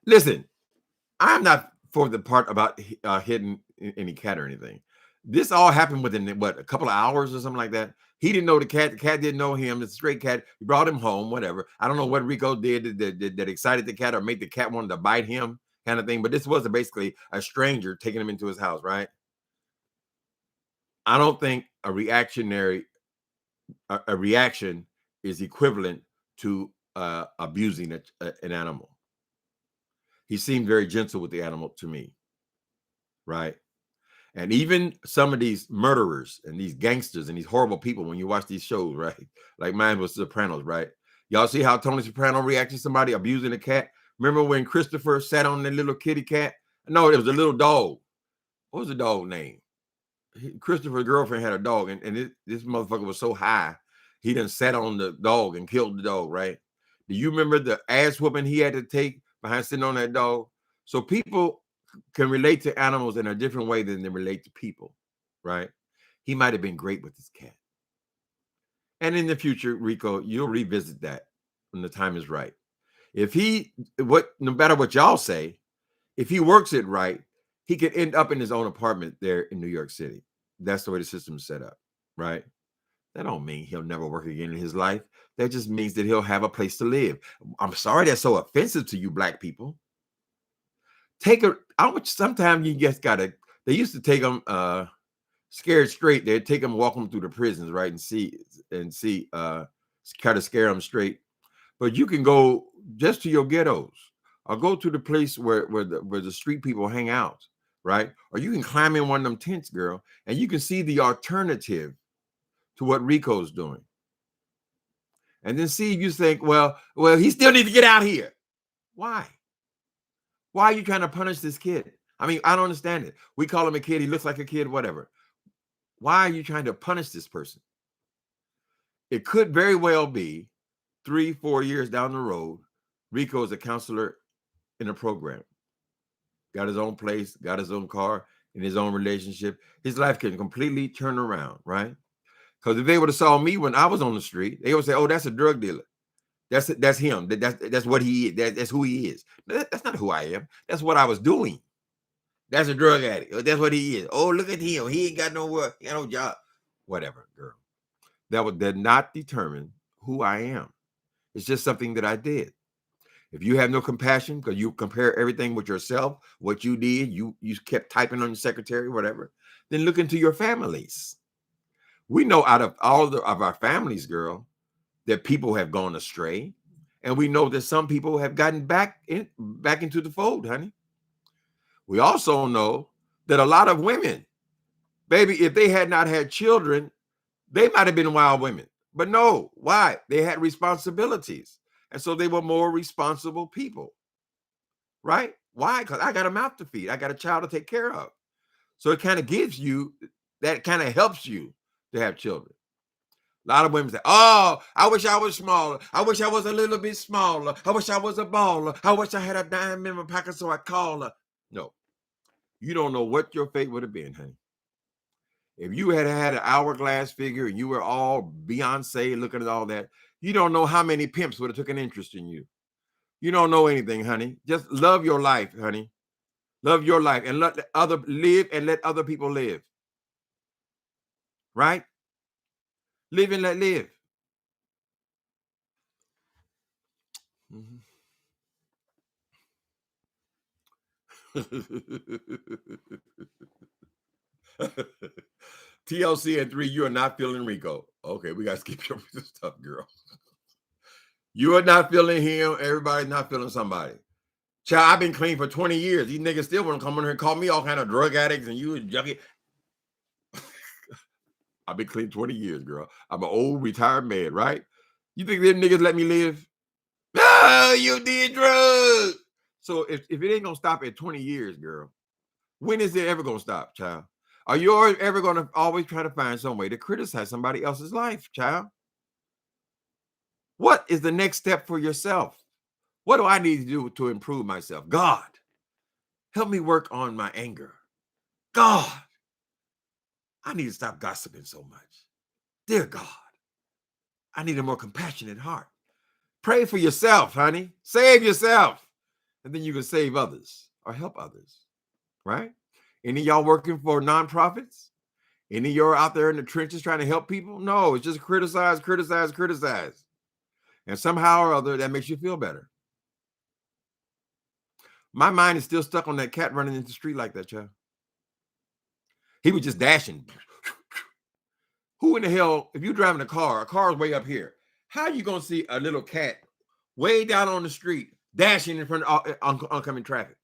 Listen, I'm not for the part about hitting any cat or anything. This all happened within a couple of hours or something like that. He didn't know the cat. The cat didn't know him. It's a stray cat. He brought him home. Whatever. I don't know what Rico did that excited the cat or made the cat want to bite him, kind of thing. But this was basically a stranger taking him into his house, right? I don't think a reaction is equivalent to abusing an animal. He seemed very gentle with the animal to me. right? And even some of these murderers and these gangsters and these horrible people, when you watch these shows, right? Like mine was Sopranos, right? Y'all see how Tony Soprano reacted to somebody abusing a cat? Remember when Christopher sat on the little kitty cat? No, it was a little dog. What was the dog name? Christopher's girlfriend had a dog, and this motherfucker was so high, he done sat on the dog and killed the dog, right? Do you remember the ass whooping he had to take behind sitting on that dog? So people can relate to animals in a different way than they relate to people, right? He might have been great with his cat. And in the future, Rico, you'll revisit that when the time is right. No matter what y'all say, if he works it right, he could end up in his own apartment there in New York City. That's the way the system is set up, right? That don't mean he'll never work again in his life. That just means that he'll have a place to live. I'm sorry that's so offensive to you black people. Sometimes you just gotta, they used to take them scared straight. They'd take them, walk them through the prisons, right? Try to scare them straight. But you can go just to your ghettos or go to the place where the street people hang out, right? Or you can climb in one of them tents, girl, and you can see the alternative to what Rico's doing. And then see if you think, well, he still needs to get out here. Why? Why are you trying to punish this kid? I mean, I don't understand it. We call him a kid. He looks like a kid, whatever. Why are you trying to punish this person? It could very well be 3-4 years down the road, Rico is a counselor in a program. Got his own place, got his own car, in his own relationship. His life can completely turn around, right? Because if they would have saw me when I was on the street, they would say, "Oh, that's a drug dealer. That's him. That's what he is. That's who he is." That's not who I am. That's what I was doing. That's a drug addict. That's what he is. Oh, look at him. He ain't got no work. He got no job. Whatever, girl. That did not determine who I am. It's just something that I did. If you have no compassion because you compare everything with yourself, what you did, you kept typing on your secretary, whatever, then look into your families. We know out of all of our families, girl, that people have gone astray. And we know that some people have gotten back into the fold, honey. We also know that a lot of women, baby, if they had not had children, they might have been wild women. But no, why? They had responsibilities. And so they were more responsible people, right? Why? Because I got a mouth to feed. I got a child to take care of. So it kind of gives you, that kind of helps you to have children. A lot of women say, "Oh, I wish I was smaller. I wish I was a little bit smaller. I wish I was a baller. I wish I had a dime in my pocket so I call her." No, you don't know what your fate would have been, honey. If you had an hourglass figure and you were all Beyonce looking at all that, you don't know how many pimps would have took an interest in you. You don't know anything, honey. Just love your life, honey. Love your life and let other people live. Right? Live and let live. Mm-hmm. TLC and 3, you are not feeling Rico. Okay, we got to skip your stuff, girl. You are not feeling him. Everybody's not feeling somebody. Child, I've been clean for 20 years. These niggas still want to come in here and call me all kind of drug addicts and you a junkie. I've been clean 20 years, girl. I'm an old retired man, right? You think them niggas let me live? No, you did drugs. So if it ain't gonna stop at 20 years, girl, when is it ever gonna stop, child? Are you ever gonna always try to find some way to criticize somebody else's life, child? What is the next step for yourself? What do I need to do to improve myself? God, help me work on my anger. God, I need to stop gossiping so much. Dear God, I need a more compassionate heart. Pray for yourself, honey. Save yourself. And then you can save others or help others, right? Any of y'all working for nonprofits? Any of y'all out there in the trenches trying to help people? No, it's just criticize, criticize, criticize. And somehow or other, that makes you feel better. My mind is still stuck on that cat running into the street like that, child. He was just dashing. Who in the hell, if you're driving a car is way up here. How are you going to see a little cat way down on the street dashing in front of oncoming traffic?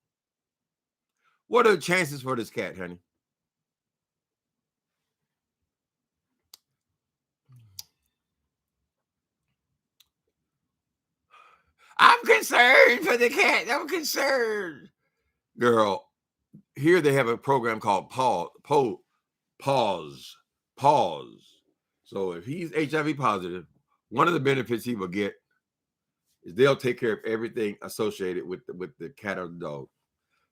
What are the chances for this cat, honey? I'm concerned for the cat. I'm concerned. Girl, here they have a program called Pause. Pause. So if he's HIV positive, one of the benefits he will get is they'll take care of everything associated with the cat or the dog.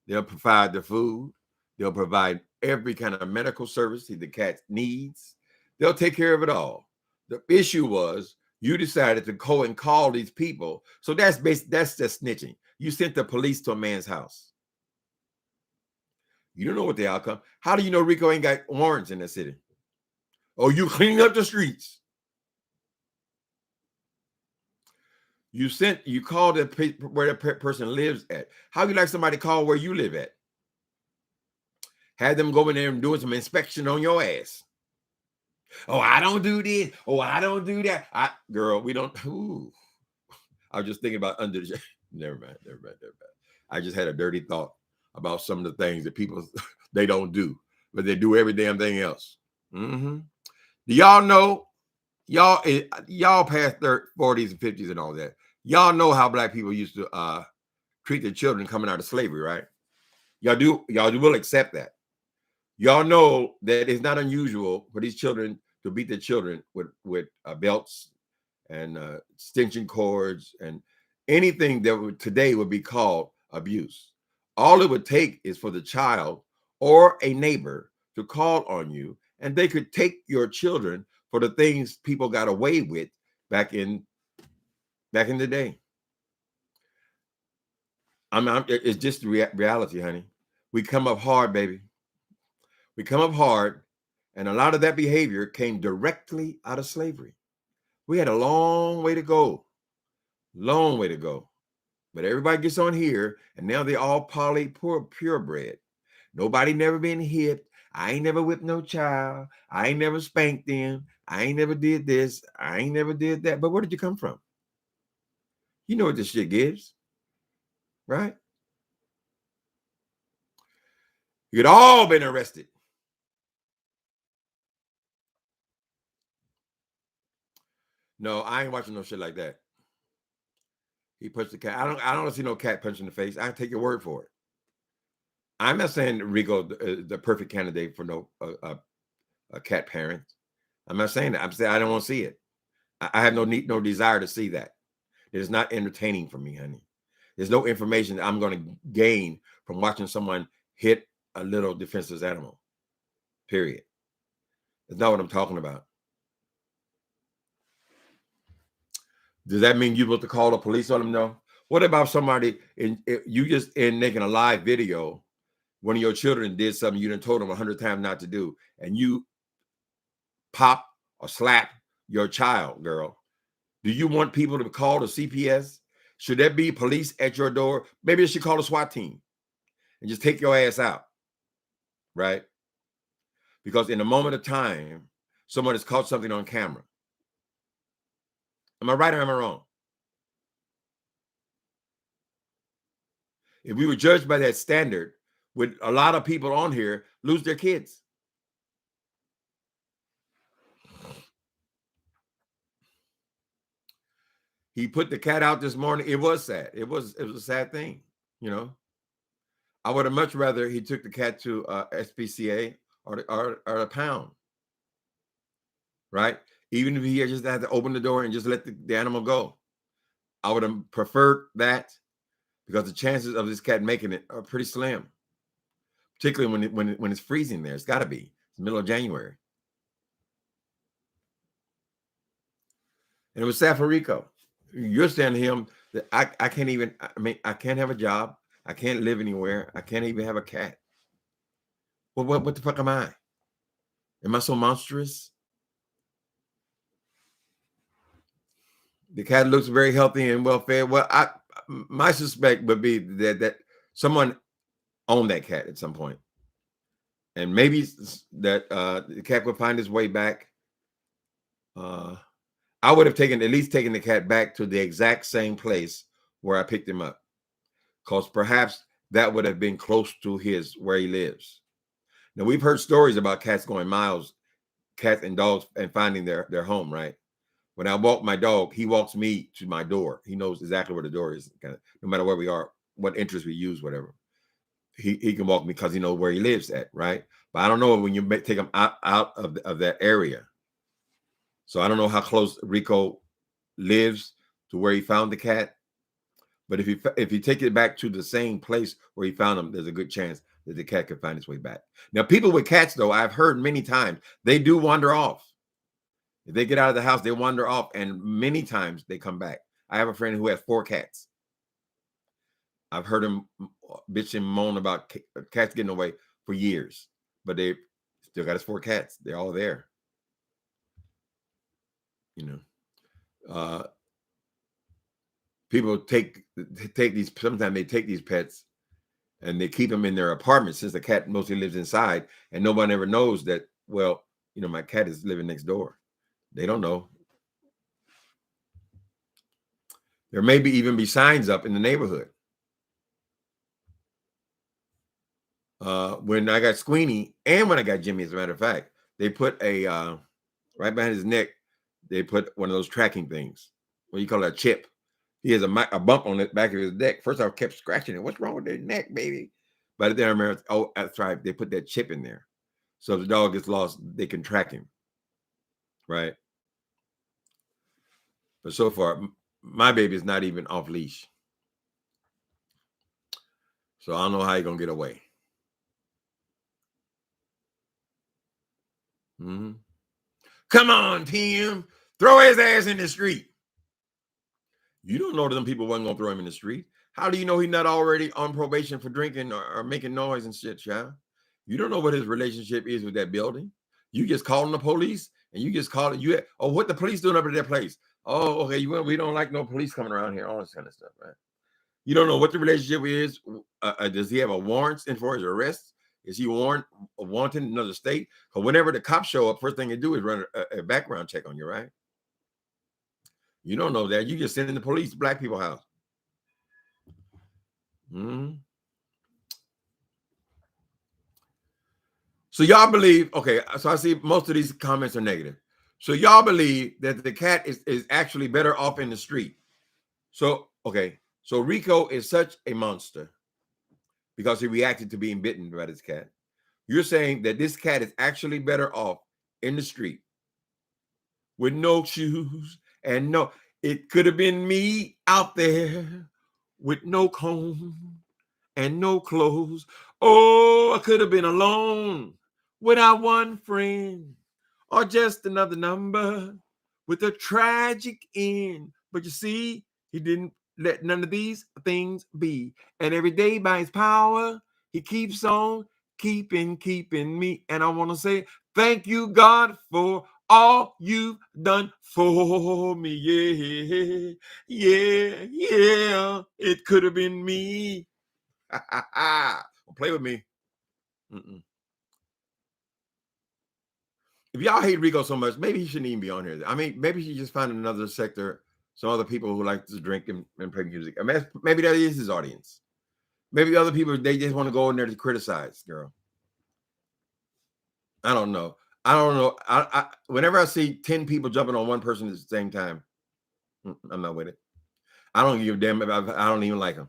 They'll provide the food. They'll provide every kind of medical service the cat needs. They'll take care of it all. The issue was you decided to go and call these people. So that's just snitching. You sent the police to a man's house. You don't know what the outcome. How do you know Rico ain't got warrants in the city? Oh, you cleaning up the streets. You called where the person lives at. How you like somebody call where you live at? Had them go in there and doing some inspection on your ass. Oh, I don't do this. Oh, I don't do that. Girl, we don't. Ooh. I was just thinking about under the. Never mind. I just had a dirty thought about some of the things that people they don't do, but they do every damn thing else. Mm-hmm. Do y'all know? Y'all past 30s, 40s, and 50s and all that. Y'all know how black people used to treat their children coming out of slavery, right? Y'all will accept that. Y'all know that it's not unusual for these children to beat their children with belts and extension cords and anything that today would be called abuse. All it would take is for the child or a neighbor to call on you, and they could take your children for the things people got away with back in the day. It's just the reality, honey. We come up hard, baby. We come up hard, and a lot of that behavior came directly out of slavery. We had a long way to go. Long way to go. But everybody gets on here, and now they're all purebred. Nobody never been hit. I ain't never whipped no child. I ain't never spanked them. I ain't never did this. I ain't never did that. But where did you come from? You know what this shit gives, right? You had all been arrested. No, I ain't watching no shit like that. He punched the cat. I don't see no cat punch in the face. I take your word for it. I'm not saying Rico the perfect candidate for a cat parent. I'm not saying that. I'm saying I don't want to see it. I have no desire to see that. It is not entertaining for me, honey. There's no information that I'm going to gain from watching someone hit a little defenseless animal. Period. That's not what I'm talking about. Does that mean you want to call the police on them? No. What about somebody you just making a live video? One of your children did something you done told them 100 times not to do, and you pop or slap your child, girl. Do you want people to call the CPS? Should there be police at your door? Maybe they should call the SWAT team and just take your ass out, right? Because in a moment of time, someone has caught something on camera. Am I right or am I wrong? If we were judged by that standard, would a lot of people on here lose their kids? He put the cat out this morning. It was sad. It was a sad thing, you know. I would have much rather he took the cat to SPCA or the pound, right? Even if he just had to open the door and just let the animal go. I would have preferred that because the chances of this cat making it are pretty slim, particularly when it's freezing there. It's got to be. It's the middle of January. And it was sad for Rico. You're saying to him that I can't even, I can't have a job. I can't live anywhere. I can't even have a cat. Well, what the fuck am I? Am I so monstrous? The cat looks very healthy and well fed. Well, my suspect would be that someone owned that cat at some point, and maybe that the cat would find his way back. I would have at least taken the cat back to the exact same place where I picked him up, because perhaps that would have been close to where he lives. Now, we've heard stories about cats going miles, cats and dogs, and finding their home, right? When I walk my dog, he walks me to my door. He knows exactly where the door is, kind of, no matter where we are, what interest we use, whatever. He can walk me because he knows where he lives at, right? But I don't know when you take him out of that area. So I don't know how close Rico lives to where he found the cat. But if you take it back to the same place where he found him, there's a good chance that the cat could find its way back. Now, people with cats, though, I've heard many times, they do wander off. If they get out of the house, they wander off, and many times they come back. I have a friend who has 4 cats. I've heard him bitch and moan about cats getting away for years, but they still got his 4 cats. They're all there. You know, people take these. Sometimes they take these pets and they keep them in their apartment since the cat mostly lives inside, and nobody ever knows that. Well, my cat is living next door. They don't know. There may even be signs up in the neighborhood. When I got Squeenie and when I got Jimmy, as a matter of fact, they put a right behind his neck. They put one of those tracking things. What do you call it? A chip. He has a bump on the back of his neck. First, I kept scratching it. What's wrong with their neck, baby? But then I remember, oh, that's right. They put that chip in there. So if the dog gets lost, they can track him. Right. But so far, my baby is not even off leash. So I don't know how he's going to get away. Mm-hmm. Come on, Tim. Throw his ass in the street. You don't know that them people wasn't going to throw him in the street. How do you know he's not already on probation for drinking or making noise and shit, child? You don't know what his relationship is with that building. You just calling the police and you just call it. What the police doing up at that place? Oh, okay. We don't like no police coming around here. All this kind of stuff, right? You don't know what the relationship is. Does he have a warrant in for his arrest? Is he wanted in another state? Because whenever the cops show up, first thing they do is run a background check on you, right? You don't know that. You just send in the police to black people's house. Mm-hmm. So y'all believe, okay, so I see most of these comments are negative. So y'all believe that the cat is actually better off in the street. So, okay, so Rico is such a monster because he reacted to being bitten by this cat. You're saying that this cat is actually better off in the street with no shoes and it could have been me out there with no comb and no clothes. Oh, I could have been alone without one friend or just another number with a tragic end. But you see, he didn't let none of these things be. And every day by his power, he keeps on keeping me. And I want to say, thank you, God, for all you've done for me. Yeah, yeah, yeah. It could have been me. Don't play with me. Mm-mm. If y'all hate Rico so much, maybe he shouldn't even be on here. I mean, maybe he just find another sector, some other people who like to drink and play music. I mean, maybe that is his audience. Maybe other people, they just want to go in there to criticize, girl. I don't know. Whenever I see 10 people jumping on one person at the same time, I'm not with it. I don't give a damn about. I don't even like him.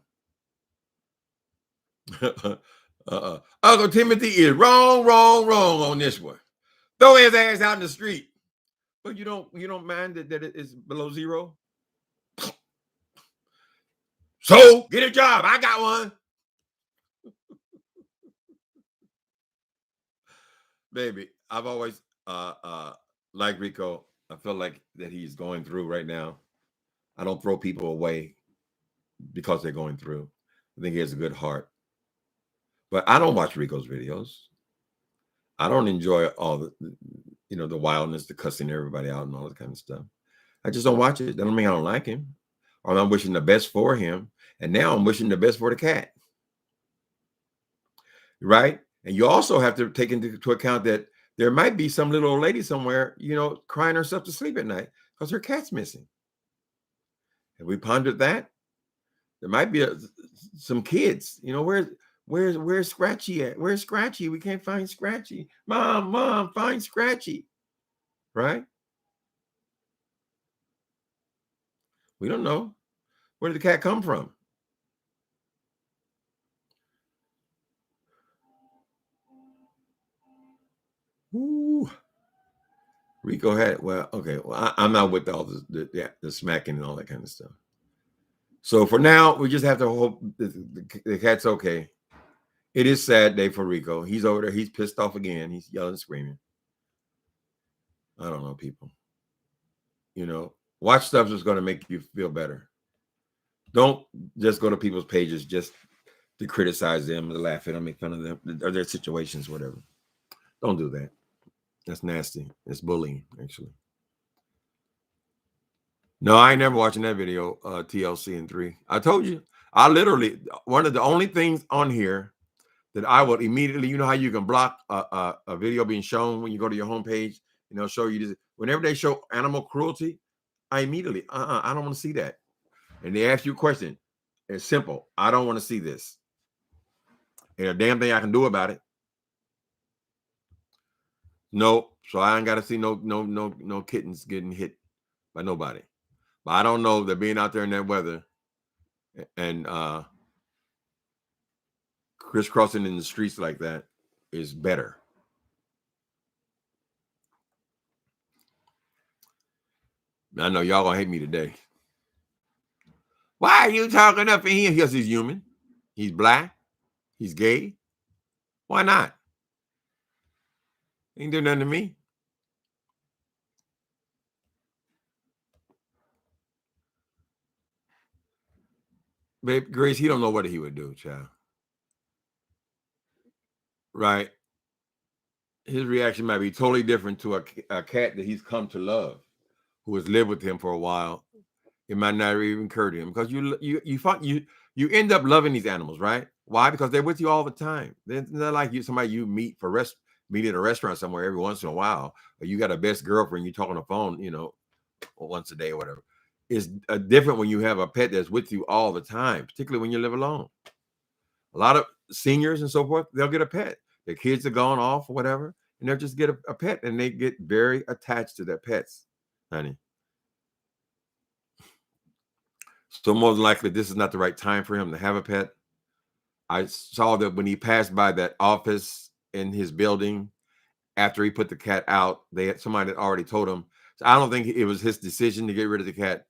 Uncle Timothy is wrong on this one. Throw his ass out in the street. But you don't mind that it is below zero? So get a job. I got one. Baby, I've always liked Rico. I feel like that he's going through right now. I don't throw people away because they're going through. I think he has a good heart. But I don't watch Rico's videos. I don't enjoy all the wildness, the cussing everybody out and all that kind of stuff. I just don't watch it. That don't mean I don't like him. Or I'm wishing the best for him. And now I'm wishing the best for the cat. Right? And you also have to take into account that there might be some little old lady somewhere, crying herself to sleep at night because her cat's missing. Have we pondered that? There might be some kids. You know, where's Scratchy at? Where's Scratchy? We can't find Scratchy. Mom, find Scratchy. Right? We don't know. Where did the cat come from? Ooh. Rico had, well, okay. Well, I'm not with all the smacking and all that kind of stuff. So for now, we just have to hope the cat's okay. It is sad day for Rico. He's over there. He's pissed off again. He's yelling, screaming. I don't know, people. You know, watch stuff that's going to make you feel better. Don't just go to people's pages just to criticize them, to laugh at them, make fun of them or their situations, whatever. Don't do that. That's nasty. It's bullying, actually. No, I ain't never watching that video, TLC and 3. I told you, I literally, one of the only things on here that I would immediately, you know how you can block a video being shown when you go to your homepage, and they'll show you this. Whenever they show animal cruelty, I immediately, I don't want to see that. And they ask you a question. It's simple. I don't want to see this. And a damn thing I can do about it. No, so I ain't got to see no kittens getting hit by nobody. But I don't know that being out there in that weather and crisscrossing in the streets like that is better. I know y'all gonna hate me today. Why are you talking up in here? Because he's human. He's black. He's gay. Why not? Ain't do nothing to me. Babe, Grace, he don't know what he would do, child. Right? His reaction might be totally different to a cat that he's come to love, who has lived with him for a while. It might not even occur to him because you end up loving these animals, right? Why? Because they're with you all the time. They're not like somebody you meet at a restaurant somewhere every once in a while, or you got a best girlfriend you talk on the phone, once a day or whatever. It's different when you have a pet that's with you all the time, particularly when you live alone. A lot of seniors and so forth, they'll get a pet. Their kids are gone off or whatever, and they'll just get a pet, and they get very attached to their pets, honey. So more than likely, this is not the right time for him to have a pet. I saw that when he passed by that office in his building after he put the cat out, somebody had already told him. So I don't think it was his decision to get rid of the cat.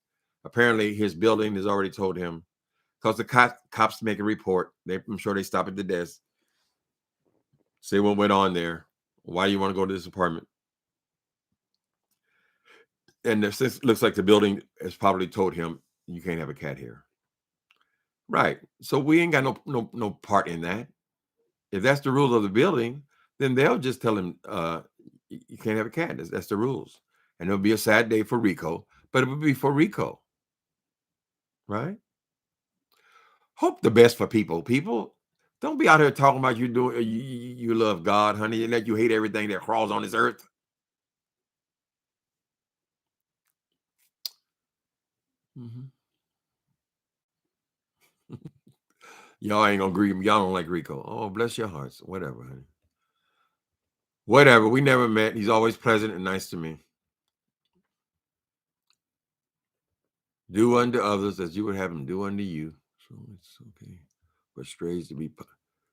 Apparently, his building has already told him because the cops make a report. I'm sure they stop at the desk, say what went on there. Why do you want to go to this apartment? And it looks like the building has probably told him you can't have a cat here. Right. So we ain't got no part in that. If that's the rules of the building, then they'll just tell him you can't have a cat. That's the rules. And it'll be a sad day for Rico, but it will be for Rico. Right? Hope the best for people. People, don't be out here talking about you love God, honey, and that you hate everything that crawls on this earth. Mm-hmm. Y'all ain't gonna agree. Y'all don't like Rico. Oh, bless your hearts. Whatever, honey. Whatever. We never met. He's always pleasant and nice to me. Do unto others as you would have them do unto you. So it's okay for strays to be punched.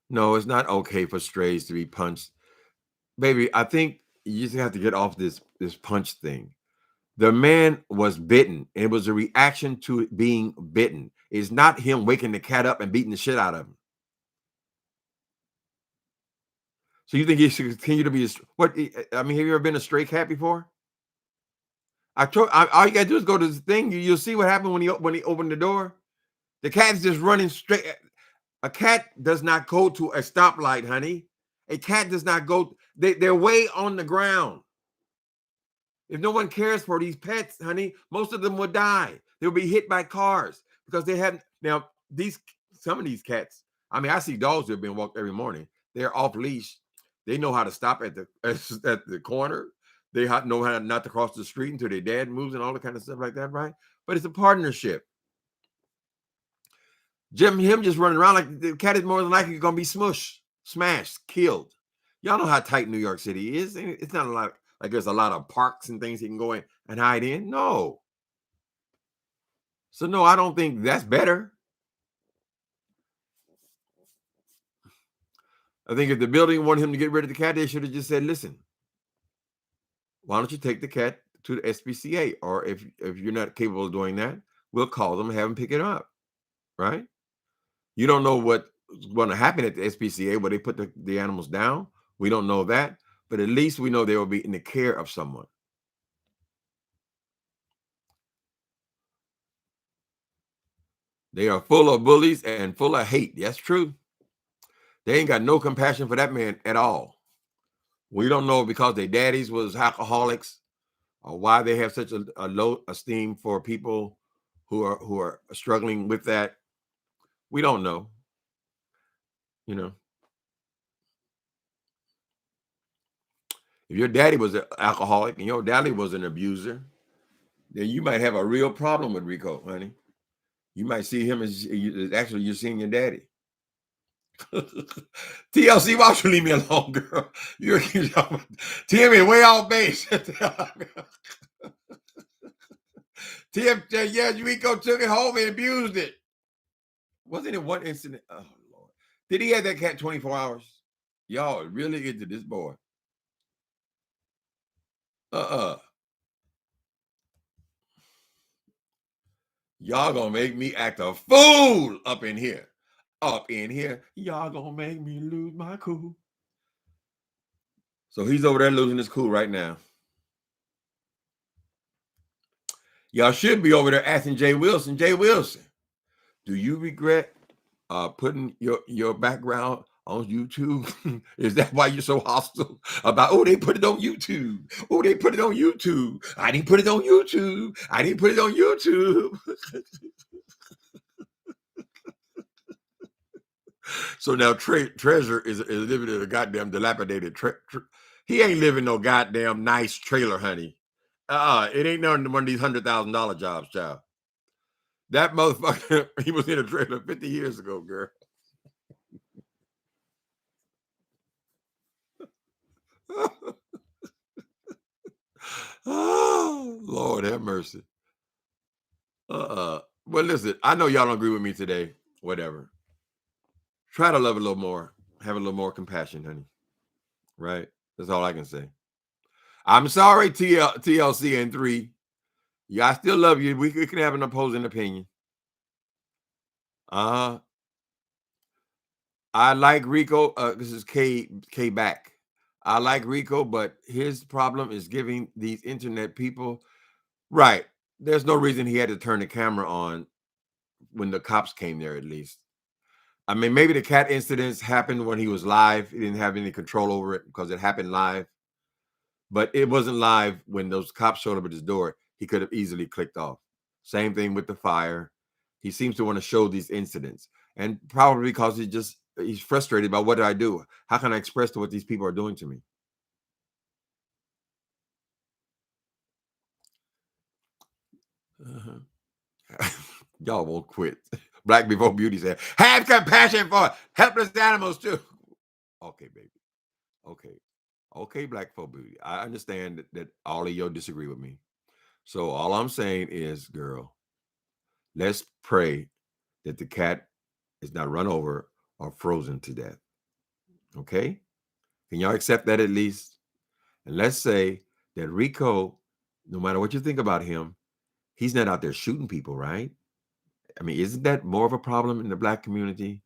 No, it's not okay for strays to be punched. Baby, I think you just have to get off this punch thing. The man was bitten. And it was a reaction to being bitten. It's not him waking the cat up and beating the shit out of him. So you think he should continue to be what? I mean, have you ever been a stray cat before? All you gotta do is go to the thing. You'll see what happened when he opened the door. The cat's just running straight. A cat does not go to a stoplight, honey. A cat does not go. They're way on the ground. If no one cares for these pets, honey, most of them will die. They'll be hit by cars because they haven't. Now, some of these cats, I mean, I see dogs that have been walked every morning. They're off leash. They know how to stop at the corner. They know how not to cross the street until their dad moves and all that kind of stuff like that, right? But it's a partnership. Him just running around like the cat is more than likely going to be smushed, smashed, killed. Y'all know how tight New York City is. It's not a lot like there's a lot of parks and things he can go in and hide in. No. So no, I don't think that's better. I think if the building wanted him to get rid of the cat, they should have just said, listen, why don't you take the cat to the SPCA? Or if you're not capable of doing that, we'll call them and have them pick it up. Right? You don't know what's going to happen at the SPCA where they put the animals down. We don't know that. But at least we know they will be in the care of someone. They are full of bullies and full of hate. That's true. They ain't got no compassion for that man at all. We don't know because their daddies was alcoholics or why they have such a low esteem for people who are struggling with that. We don't know. You know, if your daddy was an alcoholic and your daddy was an abuser, then you might have a real problem with Rico, honey. You might see him as actually you're seeing your daddy. TLC, why don't you leave me alone, girl? You're Timmy way off base. Tim, yeah, Rico took it home and abused it. Wasn't it one incident? Oh Lord, did he have that cat 24 hours? Y'all really into this boy? Y'all gonna make me act a fool up in here. Up in here, y'all gonna make me lose my cool. So he's over there losing his cool right now. Y'all should be over there asking Jay Wilson, do you regret putting your background on YouTube? Is that why you're so hostile about, oh, they put it on YouTube. Oh, they put it on YouTube. I didn't put it on YouTube. I didn't put it on YouTube. So now Treasure is living in a goddamn dilapidated he ain't living no goddamn nice trailer, honey. It ain't none one of these $100,000 jobs, child. That motherfucker, he was in a trailer 50 years ago, girl. Oh, Lord have mercy. Well, listen, I know y'all don't agree with me today. Whatever. Try to love a little more. Have a little more compassion, honey. Right? That's all I can say. I'm sorry, TLC and 3. Yeah, I still love you. We can have an opposing opinion. I like Rico. This is K back. I like Rico, but his problem is giving these internet people right. There's no reason he had to turn the camera on when the cops came there, at least. I mean, maybe the cat incidents happened when he was live. He didn't have any control over it because it happened live. But it wasn't live when those cops showed up at his door. He could have easily clicked off. Same thing with the fire. He seems to want to show these incidents. And probably because he's frustrated about what did I do? How can I express to what these people are doing to me? Y'all won't quit. Black Before Beauty said, have compassion for helpless animals too. Okay, baby. Okay, Black Before Beauty. I understand that all of y'all disagree with me. So all I'm saying is, girl, let's pray that the cat is not run over or frozen to death. Okay? Can y'all accept that at least? And let's say that Rico, no matter what you think about him, he's not out there shooting people, right? I mean, isn't that more of a problem in the Black community?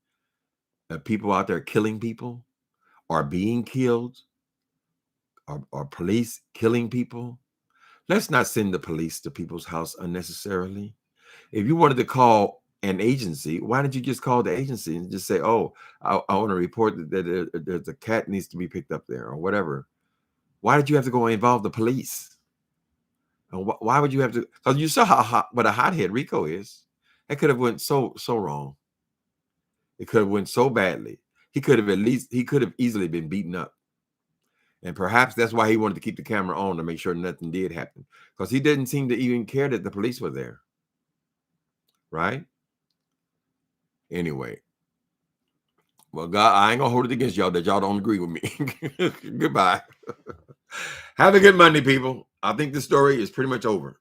That people out there killing people or being killed or police killing people? Let's not send the police to people's house unnecessarily. If you wanted to call an agency, why didn't you just call the agency and just say, oh, I want to report that the cat needs to be picked up there or whatever? Why did you have to go involve the police? And why would you have to? Because you saw what a hothead Rico is. That could have went so wrong. It could have went so badly. He could have easily been beaten up. And perhaps that's why he wanted to keep the camera on to make sure nothing did happen. Because he didn't seem to even care that the police were there. Right? Anyway, well, God, I ain't gonna hold it against y'all that y'all don't agree with me. Goodbye. Have a good Monday, people. I think the story is pretty much over.